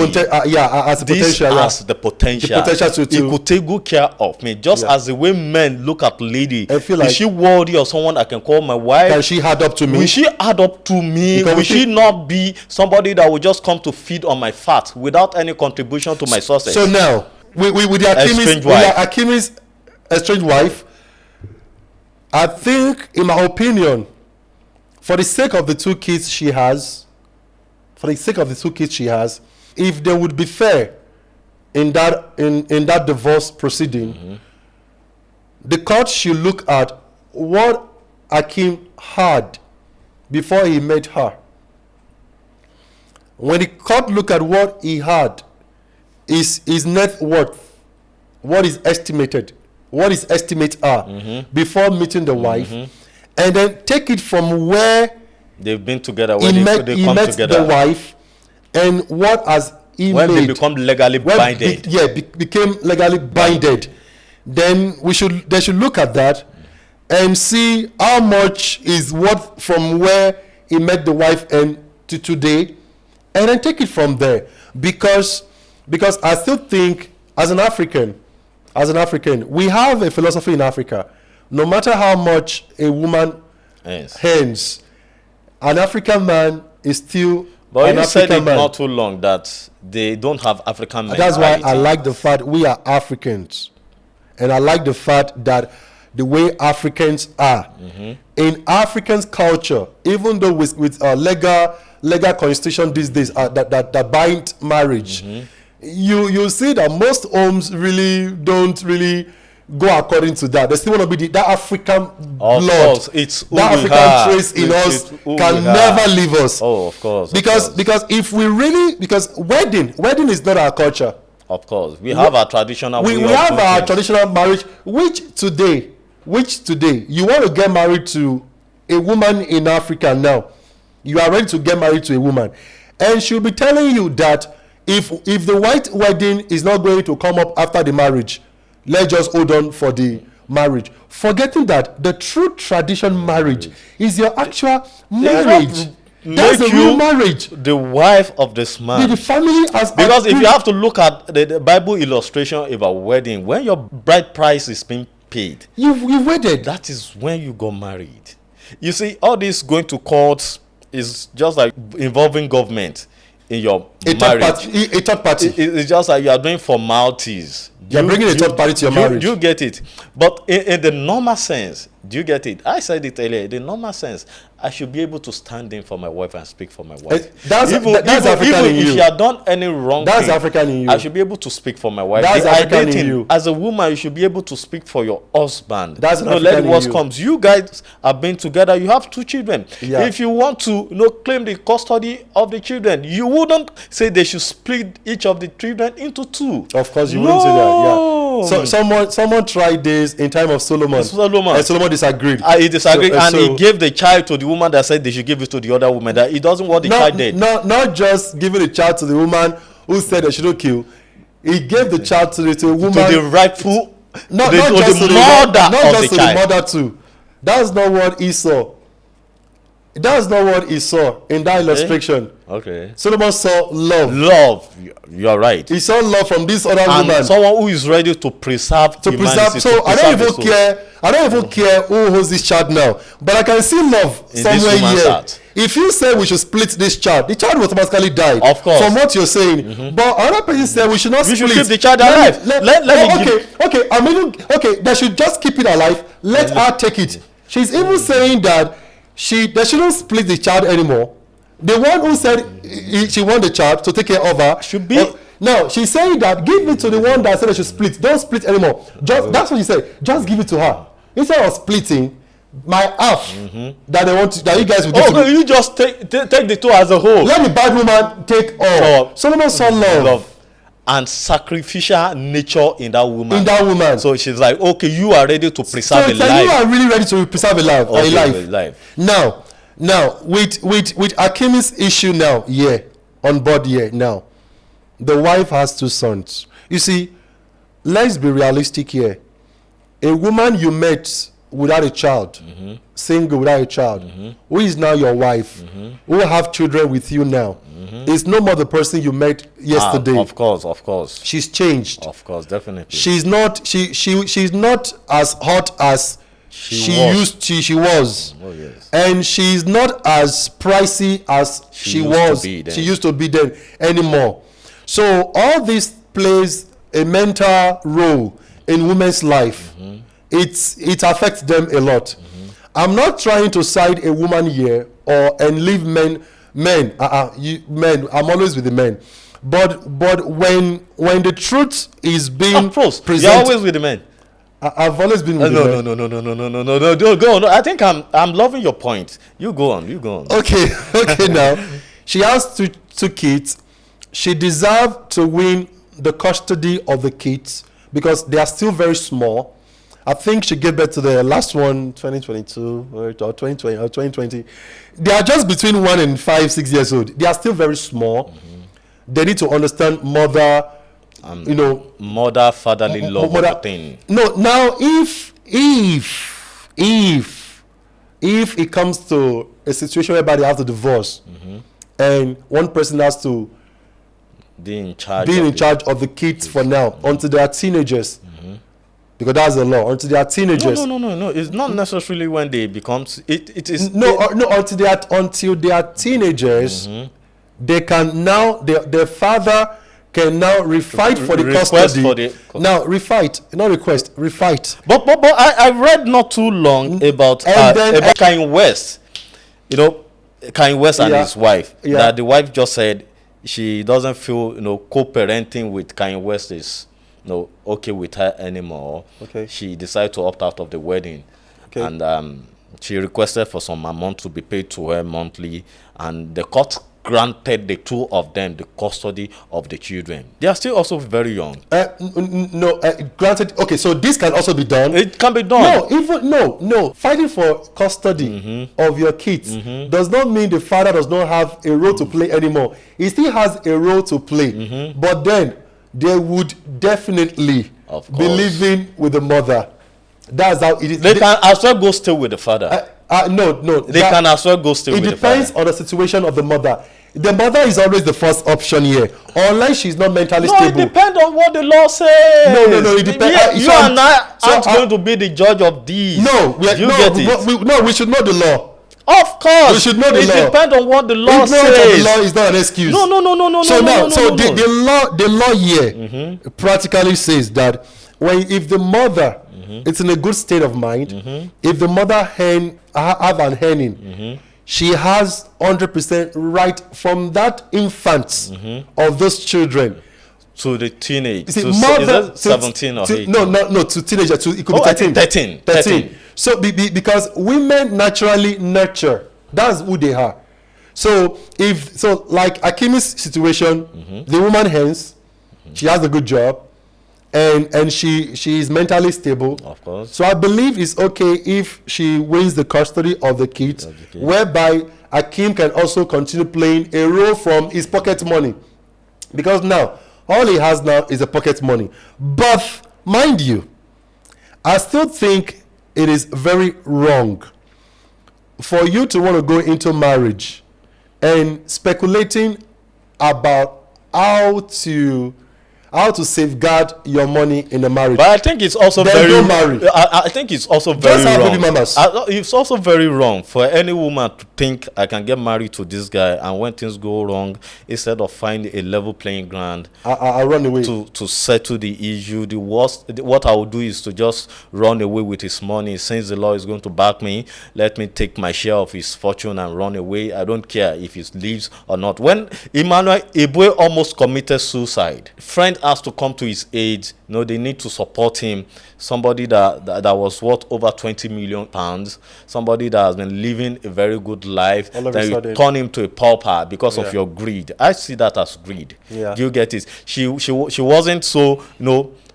potential he could take good care of me, just as the way men look at lady. I feel like, is she worthy of someone I can call my wife? Can she add up to me? Will she add up to me? Will she not be somebody that will just come to feed on my fat without any contribution to my success? So now, with Hakimi's estranged wife, I think, in my opinion, for the sake of the two kids she has, if they would be fair in that divorce proceeding, the court should look at what Hakim had before he met her. When the court look at what he had, his net worth, what is estimated, what his estimates are before meeting the wife, and then take it from where They've been together He when met, they he come met together. the wife, and what has he When they made? become legally binded. Became legally binded. Then they should look at that and see how much is what from where he met the wife and to today, and then take it from there. Because I still think as an African, we have a philosophy in Africa. No matter how much a woman earns, an African man is still But an you said African it man. not too long that they don't have African men. That's why I like the fact we are Africans, and I like the fact that the way Africans are in Africans' culture, even though with legal constitution these days that bind marriage, you see that most homes really don't really go according to that. They still want to be that African blood. Course, it's that African trace in us can never leave us. Oh, of course. Because if we really, because wedding is not our culture. Of course, we have our traditional. We have our traditional marriage, which today you want to get married to a woman in Africa now, you are ready to get married to a woman, and she'll be telling you that if the white wedding is not going to come up after the marriage, let's just hold on for the marriage, forgetting that the true tradition marriage is your actual marriage. That's the real marriage. The wife of this man. The family has, because if you have to look at the Bible illustration about wedding, when your bride price is being paid, you wedded. That is when you got married. You see, all this going to courts is just like involving government in your marriage. A third party. It's just like you are doing formalities. You're bringing a third party to your marriage. Do you get it? But in the normal sense, do you get it? I said it earlier. In the normal sense, I should be able to stand in for my wife and speak for my wife. That's African in you. If you have done any wrong that's thing, African in you. I should be able to speak for my wife. That's African in you. As a woman, you should be able to speak for your husband. That's African let in what you. comes. You guys have been together. You have 2 children. Yeah. If you want to claim the custody of the children, you wouldn't say they should split each of the children into 2. Of course, you wouldn't say that. Yeah. So someone tried this in time of Solomon. And Solomon disagreed. He disagreed, and he gave the child to the woman that said they should give it to the other woman. That he doesn't want the child dead. Not just giving the child to the woman who said they shouldn't kill. He gave the child to the woman, to the rightful, not just to the mother of the child. The mother too. That's not what he saw. That's not what he saw in that illustration. Okay. Solomon saw love. Love. You're right. He saw love from this other and woman. Someone who is ready to preserve humanity. So I don't even care. I don't even care who holds this child now. But I can see love in somewhere here. If you say we should split this child, the child will automatically die. Of course. From what you're saying. But another person said we should not split. We should keep the child alive. Okay. They should just keep it alive. Let her take it. She's even saying that they shouldn't split the child anymore. The one who said she want the child to take care of her should be. No, she's saying that give it to the one that said they should split. Don't split anymore. That's what she said. Just give it to her instead of splitting my half that they want that you guys will do. You just take the 2 as a whole. Let the bad woman take all. Solomon saw love and sacrificial nature in that woman. So she's like, okay, you are ready to preserve a life. You are really ready to preserve a life. A life. Now, with Hakimi's issue now, on board now, the wife has 2 sons. You see, let's be realistic here. A woman you met without a child, single without a child, who is now your wife, who have children with you now, is no more the person you met yesterday. Of course. She's changed. Of course, definitely. She's not as hot as she was. Oh, yes. And she's not as pricey as she used to be then anymore. So all this plays a mental role in women's life. It affects them a lot. I'm not trying to side a woman here and leave men. I'm always with the men. But when the truth is being presented, you're always with the men. I've always been with the men. No. Go on. I think I'm loving your point. You go on. Okay. Now she has 2 kids. She deserves to win the custody of the kids because they are still very small. I think she gave birth to the last one, 2022 or 2020 or 2020. They are just between 1 and 5, 6 years old. They are still very small. They need to understand mother, mother fatherly love of a thing. No, now if it comes to a situation whereby they have to divorce, and one person has to be in charge of the kids for now until they are teenagers, because that's the law. Until they are teenagers. No. It's not necessarily when they become. It is until they are teenagers. They can now. Their father can now refight for the custody. Now refight, not request, refight. But I read not too long about Kanye West. Kanye West and his wife. That the wife just said she doesn't feel co-parenting with Kanye West is okay with her anymore. Okay. She decided to opt out of the wedding. Okay. And she requested for some amount to be paid to her monthly, and the court granted the two of them the custody of the children. They are still also very young. Granted. Okay, so this can also be done. It can be done. No. Fighting for custody of your kids does not mean the father does not have a role to play anymore. He still has a role to play, but then they would definitely be living with the mother. That's how it is. They can as well go stay with the father. No. They can as well go stay with the father. It depends on the situation of the mother. The mother is always the first option here, unless she's not mentally stable. No, it depends on what the law says. No, it depends. You and I aren't going to be the judge of these. No, we should know the law. Of course, we should know the law. It depends on what the law says. The law is not an excuse. No. The law here practically says that if the mother it's in a good state of mind, if the mother have an earning, she has 100% right from that infant of those children to the teenage. Is it 17 or 18? No, to teenager. It could be 13. So because women naturally nurture. That's who they are. So like Hakimi's situation, the woman hence, she has a good job, and she is mentally stable. Of course. So I believe it's okay if she wins the custody of the kids, whereby Hakim can also continue playing a role from his pocket money, because now all he has now is a pocket money. But mind you, I still think it is very wrong for you to want to go into marriage and speculating about how to safeguard your money in a marriage. But I think it's also don't marry. I think it's also very wrong. Baby mamas. It's also very wrong for any woman to think I can get married to this guy, and when things go wrong, instead of finding a level playing ground, I run away to settle the issue. What I will do is to just run away with his money. Since the law is going to back me, let me take my share of his fortune and run away. I don't care if he lives or not. When Emmanuel Ebue almost committed suicide, friend has to come to his aid. They need to support him. Somebody that was worth over 20 million pounds, somebody that has been living a very good life, then you turn him to a pauper because of your greed. I see that as greed. Yeah. Do you get it? She wasn't so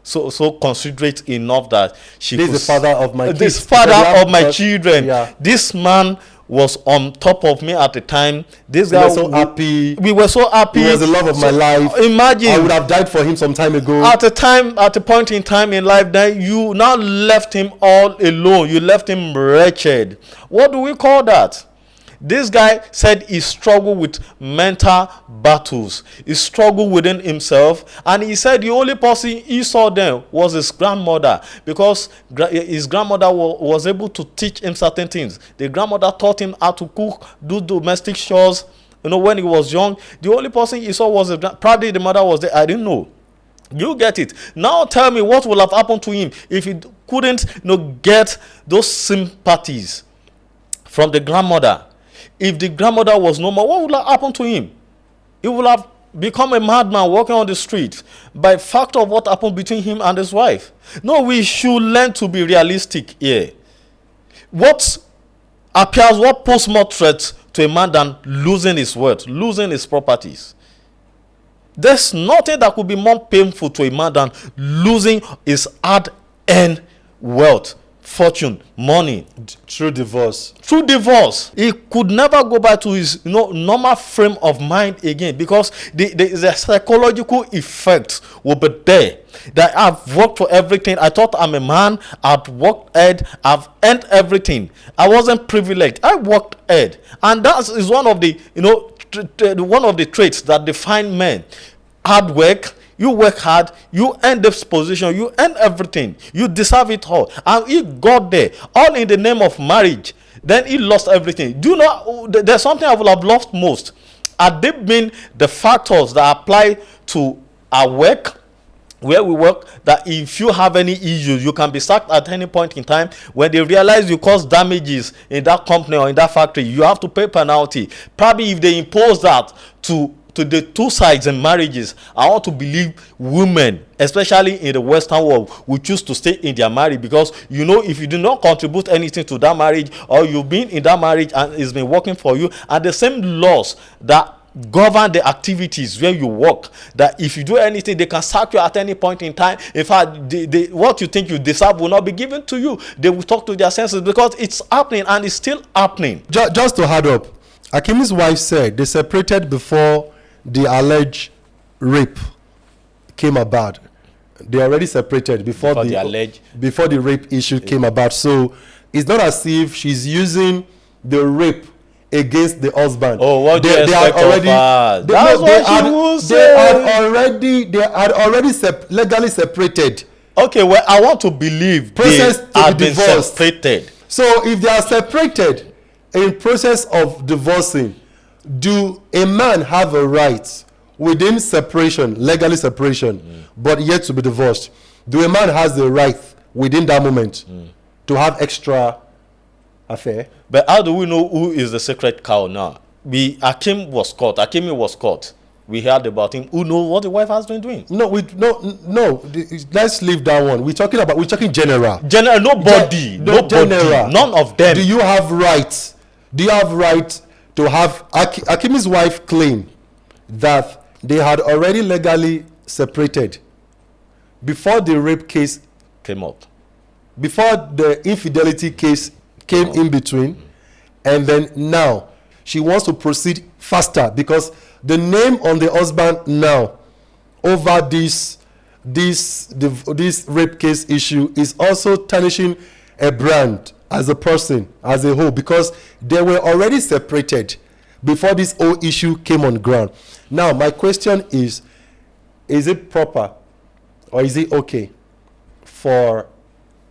so considerate enough that she this is the father of my kids. This father of my children. Yeah. This man was on top of me at the time. This guy so happy. We were so happy. He was the love of my life. Imagine, I would have died for him some time ago. At a point in time in life, then you now left him all alone. You left him wretched. What do we call that? This guy said he struggled with mental battles. He struggled within himself, and he said the only person he saw then was his grandmother, because his grandmother was able to teach him certain things. The grandmother taught him how to cook, do domestic chores. When he was young, the only person he saw was probably the mother was there. I didn't know. You get it. Now tell me what will have happened to him if he couldn't get those sympathies from the grandmother. If the grandmother was no more, what would have happened to him? He would have become a madman walking on the street by fact of what happened between him and his wife. No, we should learn to be realistic here. What poses more threat to a man than losing his wealth, losing his properties? There's nothing that could be more painful to a man than losing his hard-earned wealth, fortune, money Through divorce. through divorce. He could never go back to his normal frame of mind again, because the psychological effects will be there. That I've worked for everything. I thought I'm a man. I've worked hard. I've earned everything. I wasn't privileged. I worked hard, and that is one of the one of the traits that define men. Hard work. You work hard, you earn this position, you earn everything, you deserve it all. And he got there, all in the name of marriage. Then he lost everything. Do you know, there's something I would have lost most. Had they been the factors that apply to our work, where we work, that if you have any issues, you can be sacked at any point in time. When they realize you cause damages in that company or in that factory, you have to pay penalty. Probably if they impose that to the two sides in marriages, I want to believe women, especially in the Western world, will choose to stay in their marriage, because if you do not contribute anything to that marriage, or you've been in that marriage and it's been working for you, and the same laws that govern the activities where you work, that if you do anything, they can sack you at any point in time. In fact, what you think you deserve will not be given to you. They will talk to their senses, because it's happening, and it's still happening. Just to add up, Hakimi's wife said they separated before the alleged rape came about. They already separated before the rape issue came about. So it's not as if she's using the rape against the husband. Oh, what do you expect of her? That's what she will say. They had already legally separated. Okay, well, I want to believe process they have been separated. So if they are separated in process of divorcing, do a man have a right within separation, legally separation, but yet to be divorced? Do a man has the right within that moment to have extra affair? But how do we know who is the sacred cow now? Hakimi was caught. We heard about him. Who knows what the wife has been doing? No. Let's leave that one. We're talking general. Nobody. General. None of them. Do you have rights? To have Hakimi's wife claim that they had already legally separated before the rape case came up, before the infidelity case came in between, and then now she wants to proceed faster because the name on the husband now over this rape case issue is also tarnishing a brand as a person, as a whole, because they were already separated before this whole issue came on ground. Now, my question is it proper or is it okay for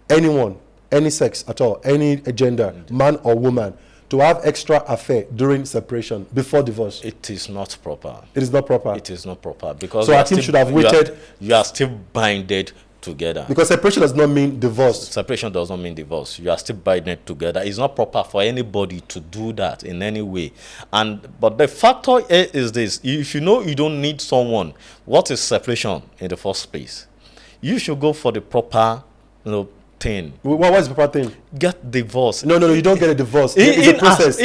anyone, any sex at all, any gender, man or woman, to have extra affair during separation before divorce? It is not proper. It is not proper. It is not proper, because so Hakim should have waited. You are still binded together. Because separation does not mean divorce. Separation does not mean divorce. You are still binded together. It's not proper for anybody to do that in any way. But the factor here is this: if you know you don't need someone, what is separation in the first place? You should go for the proper, thing. What is the proper thing? Get divorced. No, you don't get a divorce. It's a process.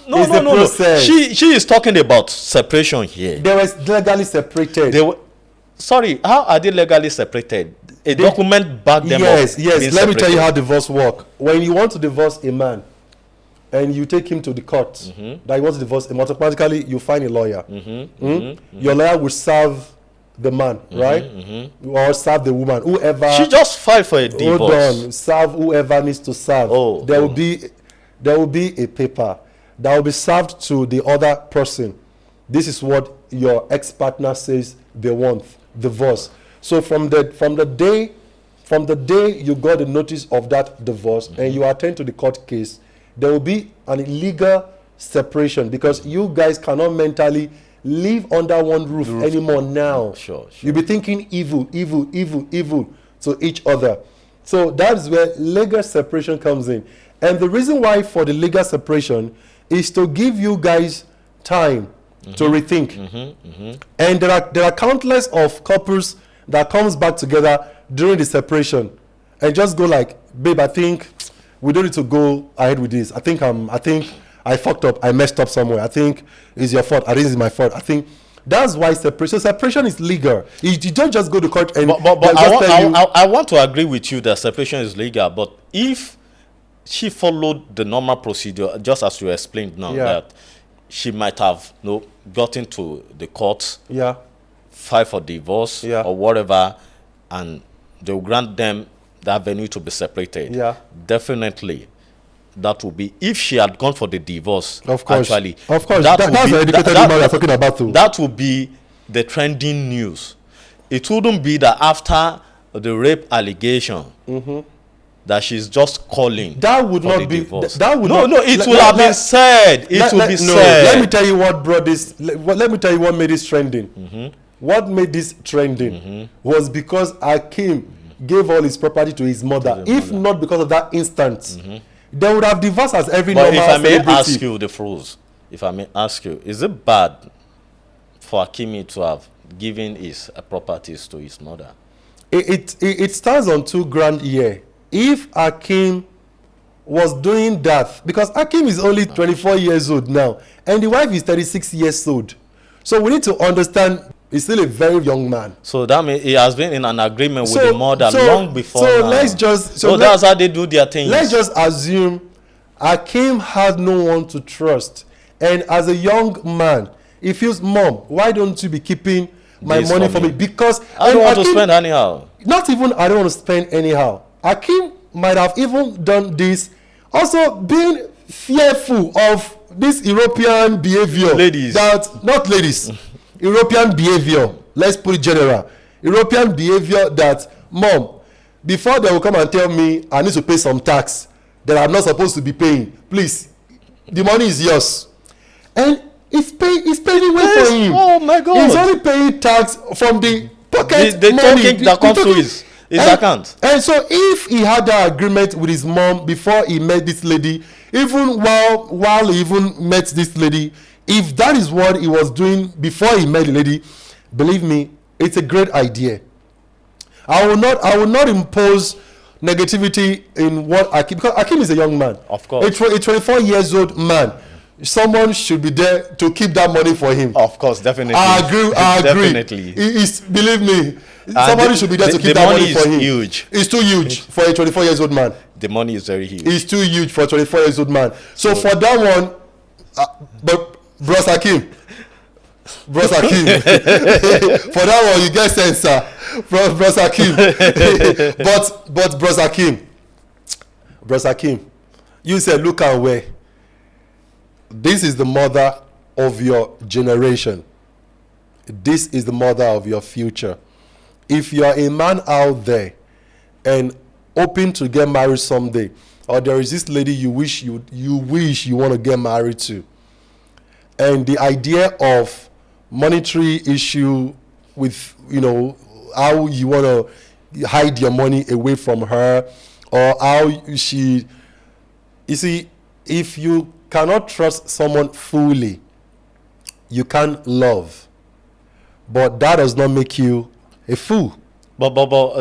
No. She is talking about separation here. They were legally separated. How are they legally separated? Document back them up. Yes. Let me tell you how divorce work. When you want to divorce a man and you take him to the court that he wants to divorce him, automatically you find a lawyer. Your lawyer will serve the man, right? Or serve the woman, whoever. She just filed for a divorce. Hold on, serve whoever needs to serve. There will be a paper that will be served to the other person. This is what your ex-partner says they want, divorce. So from the day you got the notice of that divorce and you attend to the court case, there will be an illegal separation, because you guys cannot mentally live under one roof anymore now. Sure. You'll be thinking evil to each other. So that's where legal separation comes in. And the reason why for the legal separation is to give you guys time to rethink. And there are countless of couples that comes back together during the separation and just go like, babe, I think we don't need to go ahead with this. I think I fucked up. I messed up somewhere. I think it's your fault. I think it's my fault. I think That's why separation is legal. You don't just go to court and But they'll just tell you. I want to agree with you that separation is legal. But if she followed the normal procedure, just as you explained now, Yeah. that she might have gotten to the courts, Yeah. file for divorce Yeah. or whatever, and they'll grant them the avenue to be separated. Yeah. Definitely. That would be if she had gone for the divorce. Of course. Actually, Of course. that That's would be, the educated woman we're talking about too. that would be the trending news. It wouldn't be that after the rape allegation that she's just calling. That would for not the be. divorce. That would no, not. no. It will have been said. It will be No, said. let me tell you what brought this. Let me tell you what made this trending. What made this trending was because Hakim gave all his property to his mother. If not because of that instance, they would have divorced as every But normal if I may celebrity. ask you, the fools, if I may ask you, is it bad for Hakimi to have given his properties to his mother? It stands on 2 grand here. If Hakim was doing that, because Hakim is only 24 years old now, and the wife is 36 years old. So we need to understand he's still a very young man. So that means he has been in an agreement with the mother long before. So now. let's just. So that's how they do their things. Let's just assume Hakim had no one to trust, and as a young man, he feels, Mom, why don't you be keeping my This money for for me? me. Because I don't want to Hakim- spend anyhow. Not even I don't want to spend anyhow. Hakim might have even done this, also being fearful of this European behavior. Ladies. Not ladies. European behavior. Let's put it general. European behavior that, Mom, before they will come and tell me I need to pay some tax that I'm not supposed to be paying, please, the money is yours. And it's paying away Yes. for him. Oh my God. He's only paying tax from the pocket The money. token that comes to his account. And so if he had that agreement with his mom before he met this lady, even while he even met this lady, if that is what he was doing before he met the lady, believe me, it's a great idea. I will not impose negativity in what Hakim, because Hakim is a young man. Of course. A 24 years old man. Someone should be there to keep that money for him. Of course, definitely. I agree. Definitely. Believe me, somebody should be there to keep that money for him. Huge. It's too huge for a 24 years old man. The money is very huge. It's too huge for a 24 years old man. So for that one, but Bros Hakim, for that one you get sense, sir. Bros Hakim. but Bros Hakim, you said look and where. This is the mother of your generation. This is the mother of your future. If you are a man out there and hoping to get married someday, or there is this lady you wish you want to get married to, and the idea of monetary issue with, how you want to hide your money away from her, or how you see, if you cannot trust someone fully, you can't love, but that does not make you a fool. But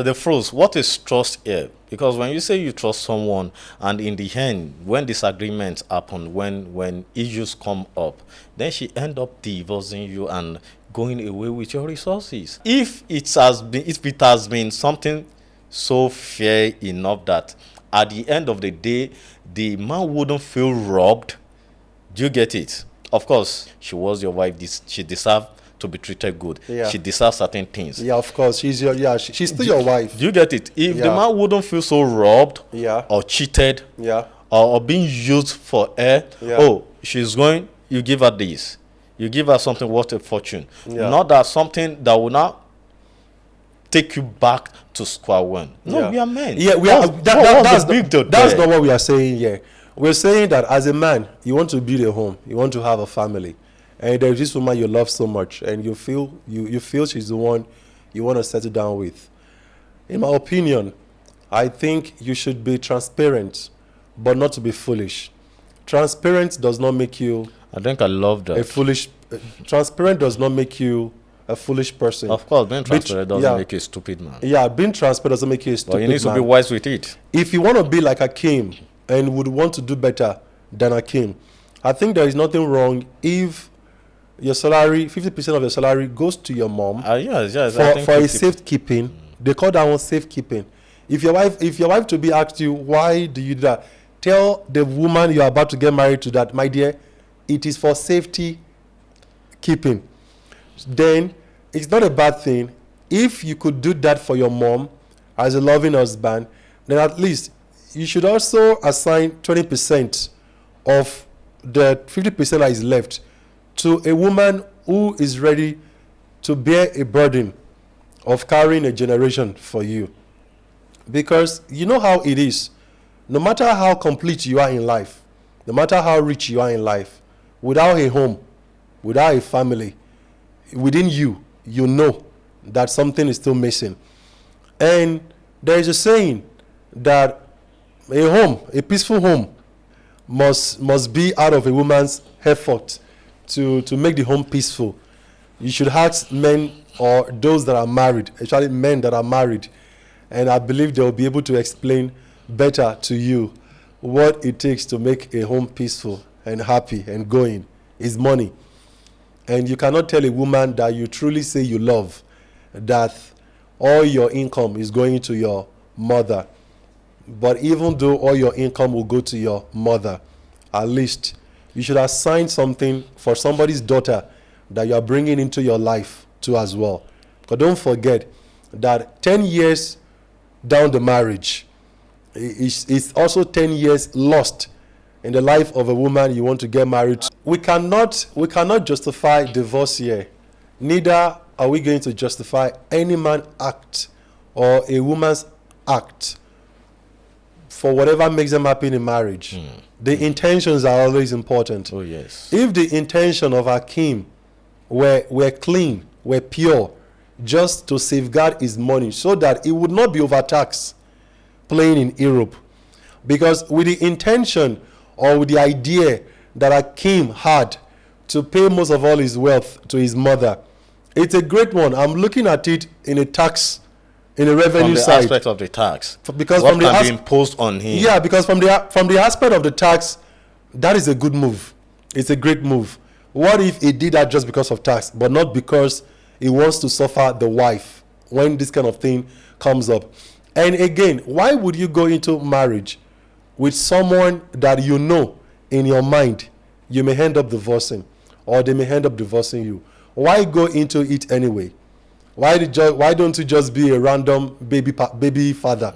the froze, what is trust here? Because when you say you trust someone, and in the end, when disagreements happen, when issues come up, then she end up divorcing you and going away with your resources. If it has been something so fair enough that at the end of the day, the man wouldn't feel robbed, do you get it? Of course, she was your wife. She deserved to be treated good. Yeah. She deserves certain things. Yeah, of course. She's still your wife. Do you get it? If the Yeah. man wouldn't feel so robbed, Yeah. or cheated, Yeah. or being used for her, Yeah. oh, she's going, you give her this. You give her something worth a fortune. Yeah. Not that something that will not take you back to square one. No, Yeah. we are men. Yeah, we are. What's That's the big deal that's there? not what we are saying here. We're saying that as a man, you want to build a home, you want to have a family, and there's this woman you love so much, and you feel she's the one you want to settle down with. In my opinion, I think you should be transparent, but not to be foolish. Transparent does not make you I think I love that. a foolish. Transparent does not make you a foolish person. Of course, being transparent doesn't yeah. make you a stupid man. Yeah, being transparent doesn't make you a stupid But you need to man. be wise with it. If you want to be like Hakim and would want to do better than Hakim, I think there is nothing wrong if your salary, 50% of your salary goes to your mom Yes, I think for a 50. safekeeping. They call that one safekeeping. If your wife to be asked you, why do you do that? Tell the woman you are about to get married to that, my dear, it is for safety keeping. Then it's not a bad thing. If you could do that for your mom as a loving husband, then at least you should also assign 20% of the 50% that is left to a woman who is ready to bear a burden of carrying a generation for you. Because you know how it is. No matter how complete you are in life, no matter how rich you are in life, without a home, without a family, within you, you know that something is still missing. And there is a saying that a peaceful home must be out of a woman's effort to make the home peaceful. You should ask men or those that are married, especially men that are married, and I believe they will be able to explain better to you what it takes to make a home peaceful and happy and going is money. And you cannot tell a woman that you truly say you love that all your income is going to your mother. But even though all your income will go to your mother, at least you should assign something for somebody's daughter that you are bringing into your life too as well. Because don't forget that 10 years down the marriage is also 10 years lost in the life of a woman you want to get married to. We cannot justify divorce here. Neither are we going to justify any man's act or a woman's act for whatever makes them happy in marriage. The intentions are always important. Oh, yes. If the intention of Hakim were clean, were pure, just to safeguard his money so that it would not be overtaxed playing in Europe. Because with the intention or with the idea that Hakim had to pay most of all his wealth to his mother, it's a great one. I'm looking at it in a revenue side. From the aspect of the tax. Because what from the can be imposed on him. Yeah, because from the aspect of the tax, that is a good move. It's a great move. What if he did that just because of tax, but not because he wants to suffer the wife when this kind of thing comes up? And again, why would you go into marriage with someone that you know in your mind you may end up divorcing, or they may end up divorcing you? Why go into it anyway? Why don't you just be a random baby father,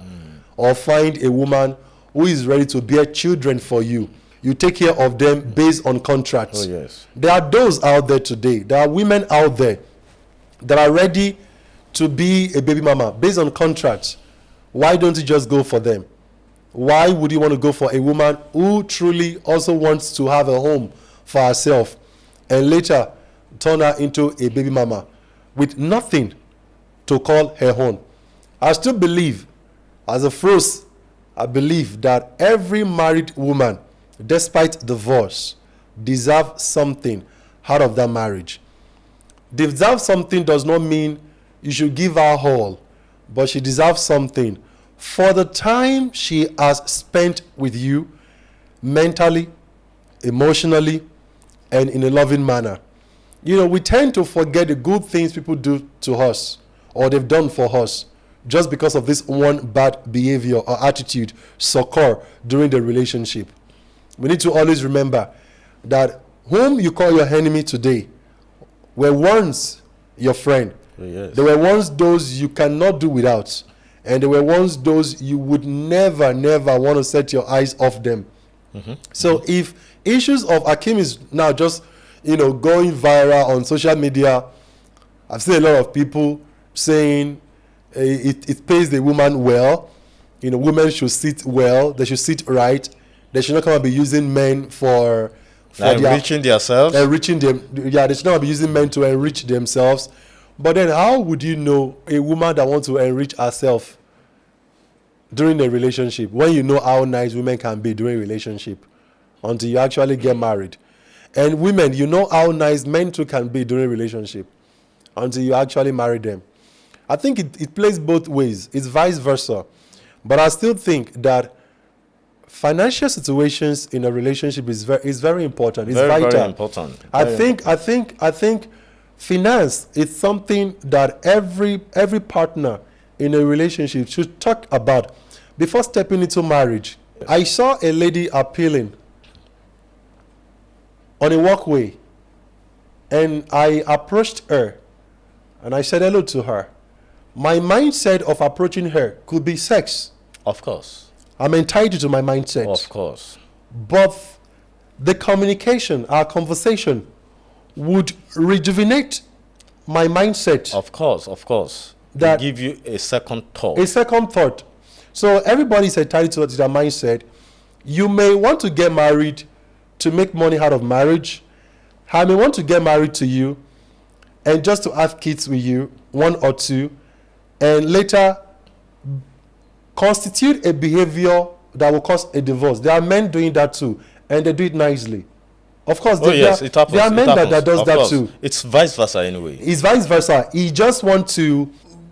or find a woman who is ready to bear children for you? You take care of them based on contracts. Oh, yes. There are those out there today. There are women out there that are ready to be a baby mama based on contracts. Why don't you just go for them? Why would you want to go for a woman who truly also wants to have a home for herself and later turn her into a baby mama with nothing to call her own? I still believe, as a first, I believe that every married woman, despite divorce, deserves something out of that marriage. Deserve something does not mean you should give her all, but she deserves something for the time she has spent with you, mentally, emotionally, and in a loving manner. You know, we tend to forget the good things people do to us or they've done for us just because of this one bad behavior or attitude occur during the relationship. We need to always remember that whom you call your enemy today were once your friend. Oh, yes. They were once those you cannot do without. And they were once those you would never want to set your eyes off them. So if issues of Hakim is now just, going viral on social media, I've seen a lot of people saying it pays the woman well. Women should sit well. They should sit right. They should not come and be using men for enriching themselves. Enriching them. Yeah, they should not be using men to enrich themselves. But then how would you know a woman that wants to enrich herself during a relationship when you know how nice women can be during a relationship until you actually get married? And women, you know how nice men too can be during a relationship until you actually marry them. I think it plays both ways. It's vice versa. But I still think that financial situations in a relationship is very important. It's Very, vital. very important. I Very think finance is something that every partner in a relationship should talk about before stepping into marriage. I saw a lady appealing on a walkway, and I approached her and I said hello to her. My mindset of approaching her could be sex. Of course. I'm entitled to my mindset. Of course. But the communication, our conversation, would rejuvenate my mindset. Of course. Of course. That- To give you a second thought. A second thought. So everybody's entitled to their mindset. You may want to get married to make money out of marriage. I may want to get married to you and just to have kids with you, one or two, and later constitute a behavior that will cause a divorce. There are men doing that too, and they do it nicely. Of course, Oh yes, it happens. there are It men happens. that does Of that course. too. It's vice versa anyway. It's vice versa. He just want to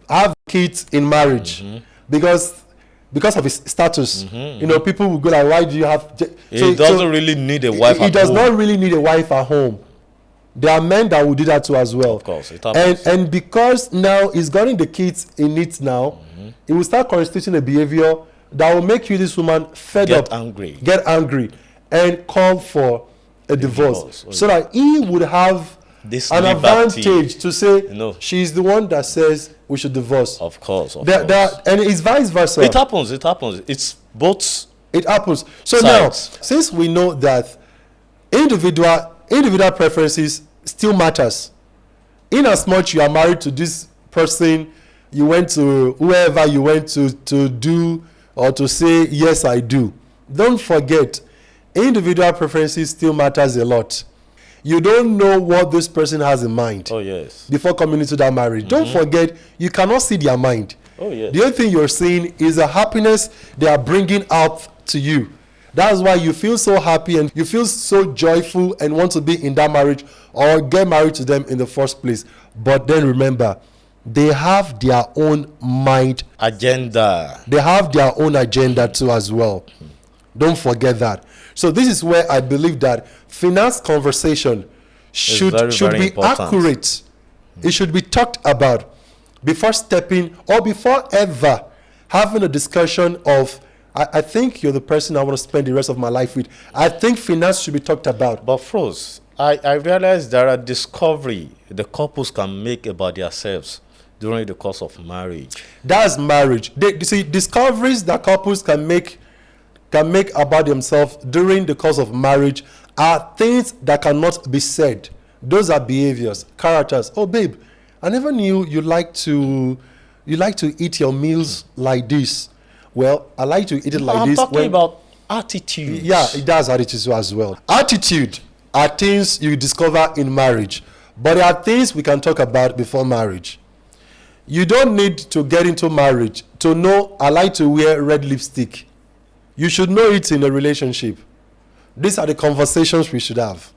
have kids in marriage because of his status. You know, people will go like, "Why do you have?" He doesn't really need a wife He at does home. not really need a wife at home. There are men that will do that too as well. Of course, it happens. And because now he's gotten the kids in it now, he will start constituting a behavior that will make you, this woman, fed Get up, angry. get angry, and call for a divorce, Oh, so that he would have This an liberty. advantage to say No. she's the one that says we should divorce. Of course. Of There- course. and it's vice versa. It happens. It happens. It's both. It happens. So Sides. now, since we know that individual preferences still matters, in as much you are married to this person, you went to whoever you went to do or to say yes I do, don't forget individual preferences still matters a lot. You don't know what this person has in mind Oh yes. before coming into that marriage. Don't forget, you cannot see their mind. Oh yes. The only thing you're seeing is the happiness they are bringing out to you. That's why you feel so happy and you feel so joyful and want to be in that marriage or get married to them in the first place. But then remember, they have their own mind. Agenda. They have their own agenda too as well. Don't forget that. So this is where I believe that finance conversation should very, very be important. accurate. It should be talked about before stepping or before ever having a discussion of, I think you're the person I want to spend the rest of my life with. I think finance should be talked about. But Froze, I realize there are discovery the couples can make about themselves during the course of marriage. That's marriage. You see, discoveries that couples can make about themselves during the course of marriage are things that cannot be said. Those are behaviors, characters. Oh, babe, I never knew you like to eat your meals like this. Well, I like to eat it like I'm this. talking about attitude. Yeah, it does attitude as well. Attitude are things you discover in marriage, but there are things we can talk about before marriage. You don't need to get into marriage to know I like to wear red lipstick. You should know it in a relationship. These are the conversations we should have.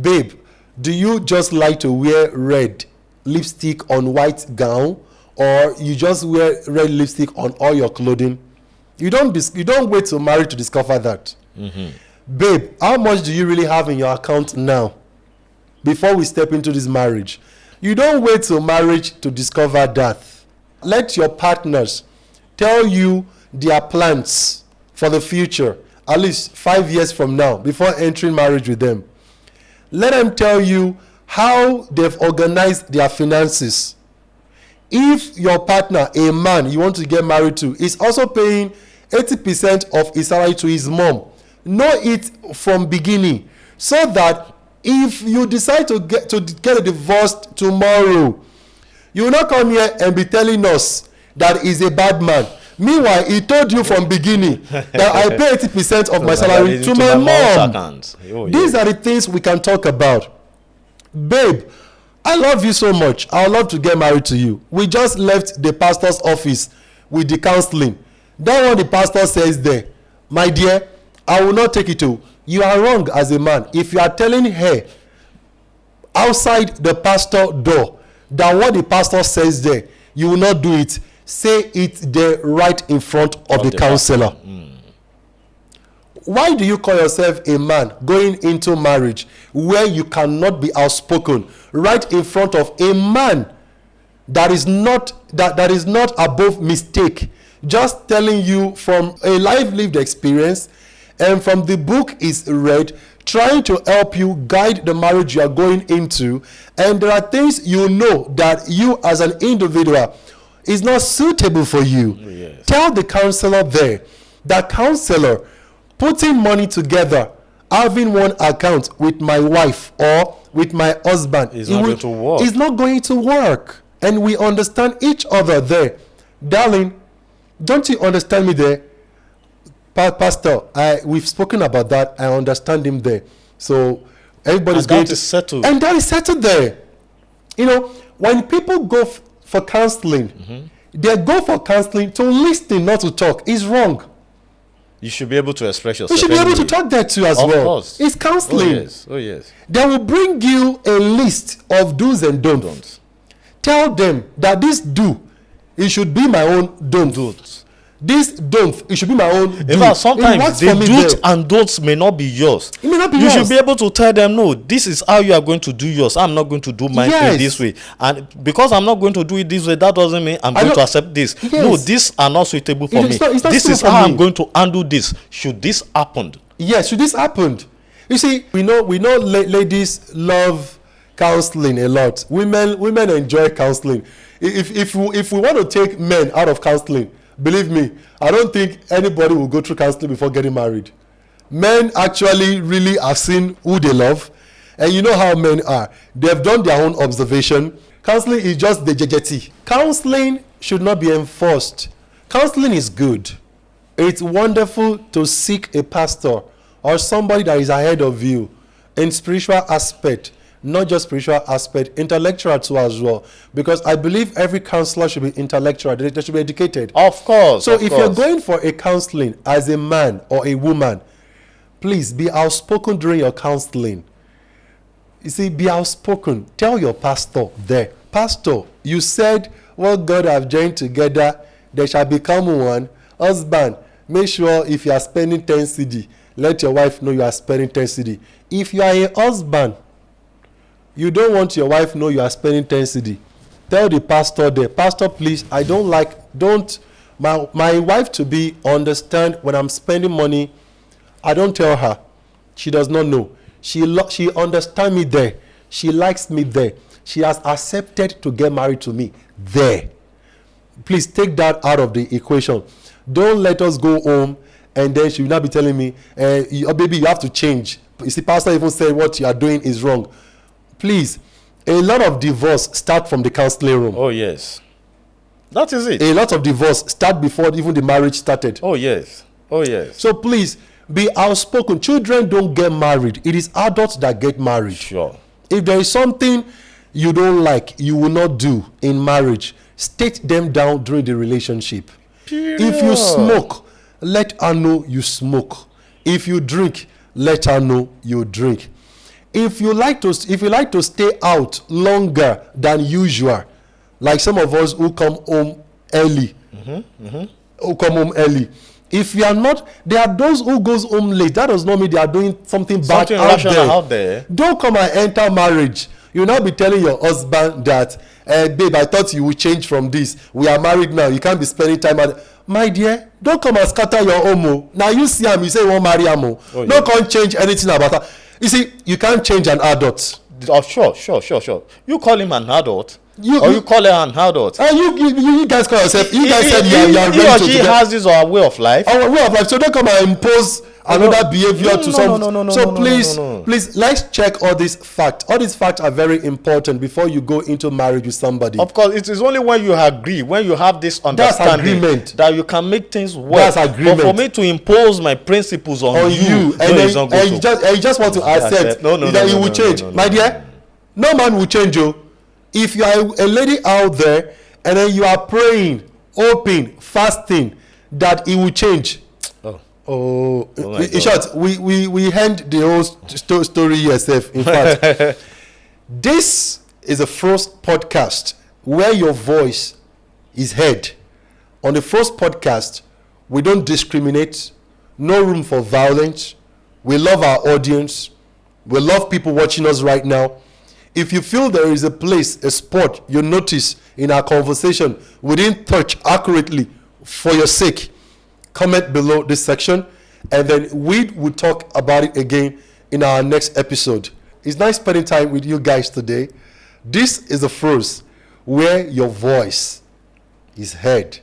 Babe, do you just like to wear red lipstick on white gown, or you just wear red lipstick on all your clothing? You don't wait till marriage to discover that. Babe, how much do you really have in your account now before we step into this marriage? You don't wait till marriage to discover that. Let your partners tell you their plans for the future, at least 5 years from now, before entering marriage with them. Let them tell you how they've organized their finances. If your partner, a man you want to get married to, is also paying 80% of his salary to his mom, know it from beginning, so that if you decide to get a divorce tomorrow, you will not come here and be telling us that he's a bad man. Meanwhile, he told you from beginning that I pay 80% of my salary to my mom. Oh, These are the things we can talk about. Babe, I love you so much. I would love to get married to you. We just left the pastor's office with the counseling. That what the pastor says there, my dear, I will not take it to. You are wrong as a man. If you are telling her outside the pastor door that what the pastor says there, you will not do it. Say it there right in front of the counselor. Why do you call yourself a man going into marriage where you cannot be outspoken right in front of a man that is not above mistake, just telling you from a life lived experience and from the book is read, trying to help you guide the marriage you are going into, and there are things you know that you as an individual is not suitable for you. Yes. Tell the counselor there, that counselor putting money together, having one account with my wife or with my husband, It's not going to work. It's not going to work. And we understand each other there. Darling, don't you understand me there? Pastor, we've spoken about that. I understand him there. So everybody's going to settle. And that is settled there. You know, when people go for counseling, they go for counseling to listen, not to talk. It's wrong. You should be able to express yourself. You should be able to talk there too as Of well. course. It's counseling. Oh yes. Oh yes. They will bring you a list of do's and don'ts. Tell them that this do, it should be my own don't. This don't, it should be my own do. In fact, sometimes the do's and don'ts may not be yours. It may not be you yours. should be able to tell them, no, this is how you are going to do yours. I'm not going to do mine in this way. And because I'm not going to do it this way, that doesn't mean I'm going to accept this. Yes. No, these are not suitable for me. It's not This is how I'm going to handle this. Should this happen? Yes, should this happen? You see, we know ladies love counseling a lot. Women enjoy counseling. If we want to take men out of counseling, believe me, I don't think anybody will go through counseling before getting married. Men actually really have seen who they love, and you know how men are. They have done their own observation. Counseling is just the JJT. Counseling should not be enforced. Counseling is good. It's wonderful to seek a pastor or somebody that is ahead of you in spiritual aspect. Not just spiritual aspect, intellectual too as well. Because I believe every counselor should be intellectual. They should be educated. Of course. So if you're going for a counseling as a man or a woman, please be outspoken during your counseling. You see, be outspoken. Tell your pastor there, Pastor, you said what God have joined together, they shall become one. Husband, make sure if you are spending 10 CD, let your wife know you are spending 10 CD. If you are a husband, you don't want your wife know you are spending 10 CD. Tell the pastor there, Pastor, please, I don't my wife to be understand when I'm spending money. I don't tell her. She does not know. She understand me there. She likes me there. She has accepted to get married to me there. Please take that out of the equation. Don't let us go home and then she will not be telling me, oh, baby, you have to change. You see, pastor even said what you are doing is wrong. Please, a lot of divorce start from the counseling room. Oh, yes. That is it. A lot of divorce start before even the marriage started. Oh, yes. Oh, yes. So please, be outspoken. Children don't get married. It is adults that get married. Sure. If there is something you don't like, you will not do in marriage, state them down during the relationship. Period. If you smoke, let her know you smoke. If you drink, let her know you drink. If you like to stay out longer than usual, like some of us who come home early, if you are not, there are those who goes home late. That does not mean they are doing something bad out there. Don't come and enter marriage. You'll not be telling your husband that, babe, I thought you would change from this. We are married now. You can't be spending time at. My dear, don't come and scatter your home. Now you see him, you say you won't marry him. Oh, no, can't change anything about her. You see, you can't change an adult. Oh, sure. You call him an adult. You call her an adult. You guys call yourself. You guys said you are ready to. He has this or a way of life. Our way of life. So don't come and impose another behavior to some. So please, let's check all these facts. All these facts are very important before you go into marriage with somebody. Of course, it is only when you agree, when you have this understanding, that you can make things work. That's agreement. But for me to impose my principles on you, and you just want to accept that you will change, my dear. No man will change you. If you are a lady out there and then you are praying, hoping, fasting that it will change. In short, we end the whole story yourself. In fact, this is the first podcast where your voice is heard. On the first podcast, we don't discriminate. no room for violence. We love our audience. We love people watching us right now. If you feel there is a place, a spot you notice in our conversation we didn't touch accurately for your sake, comment below this section, and then we will talk about it again in our next episode. It's nice spending time with you guys today. This is the first where your voice is heard.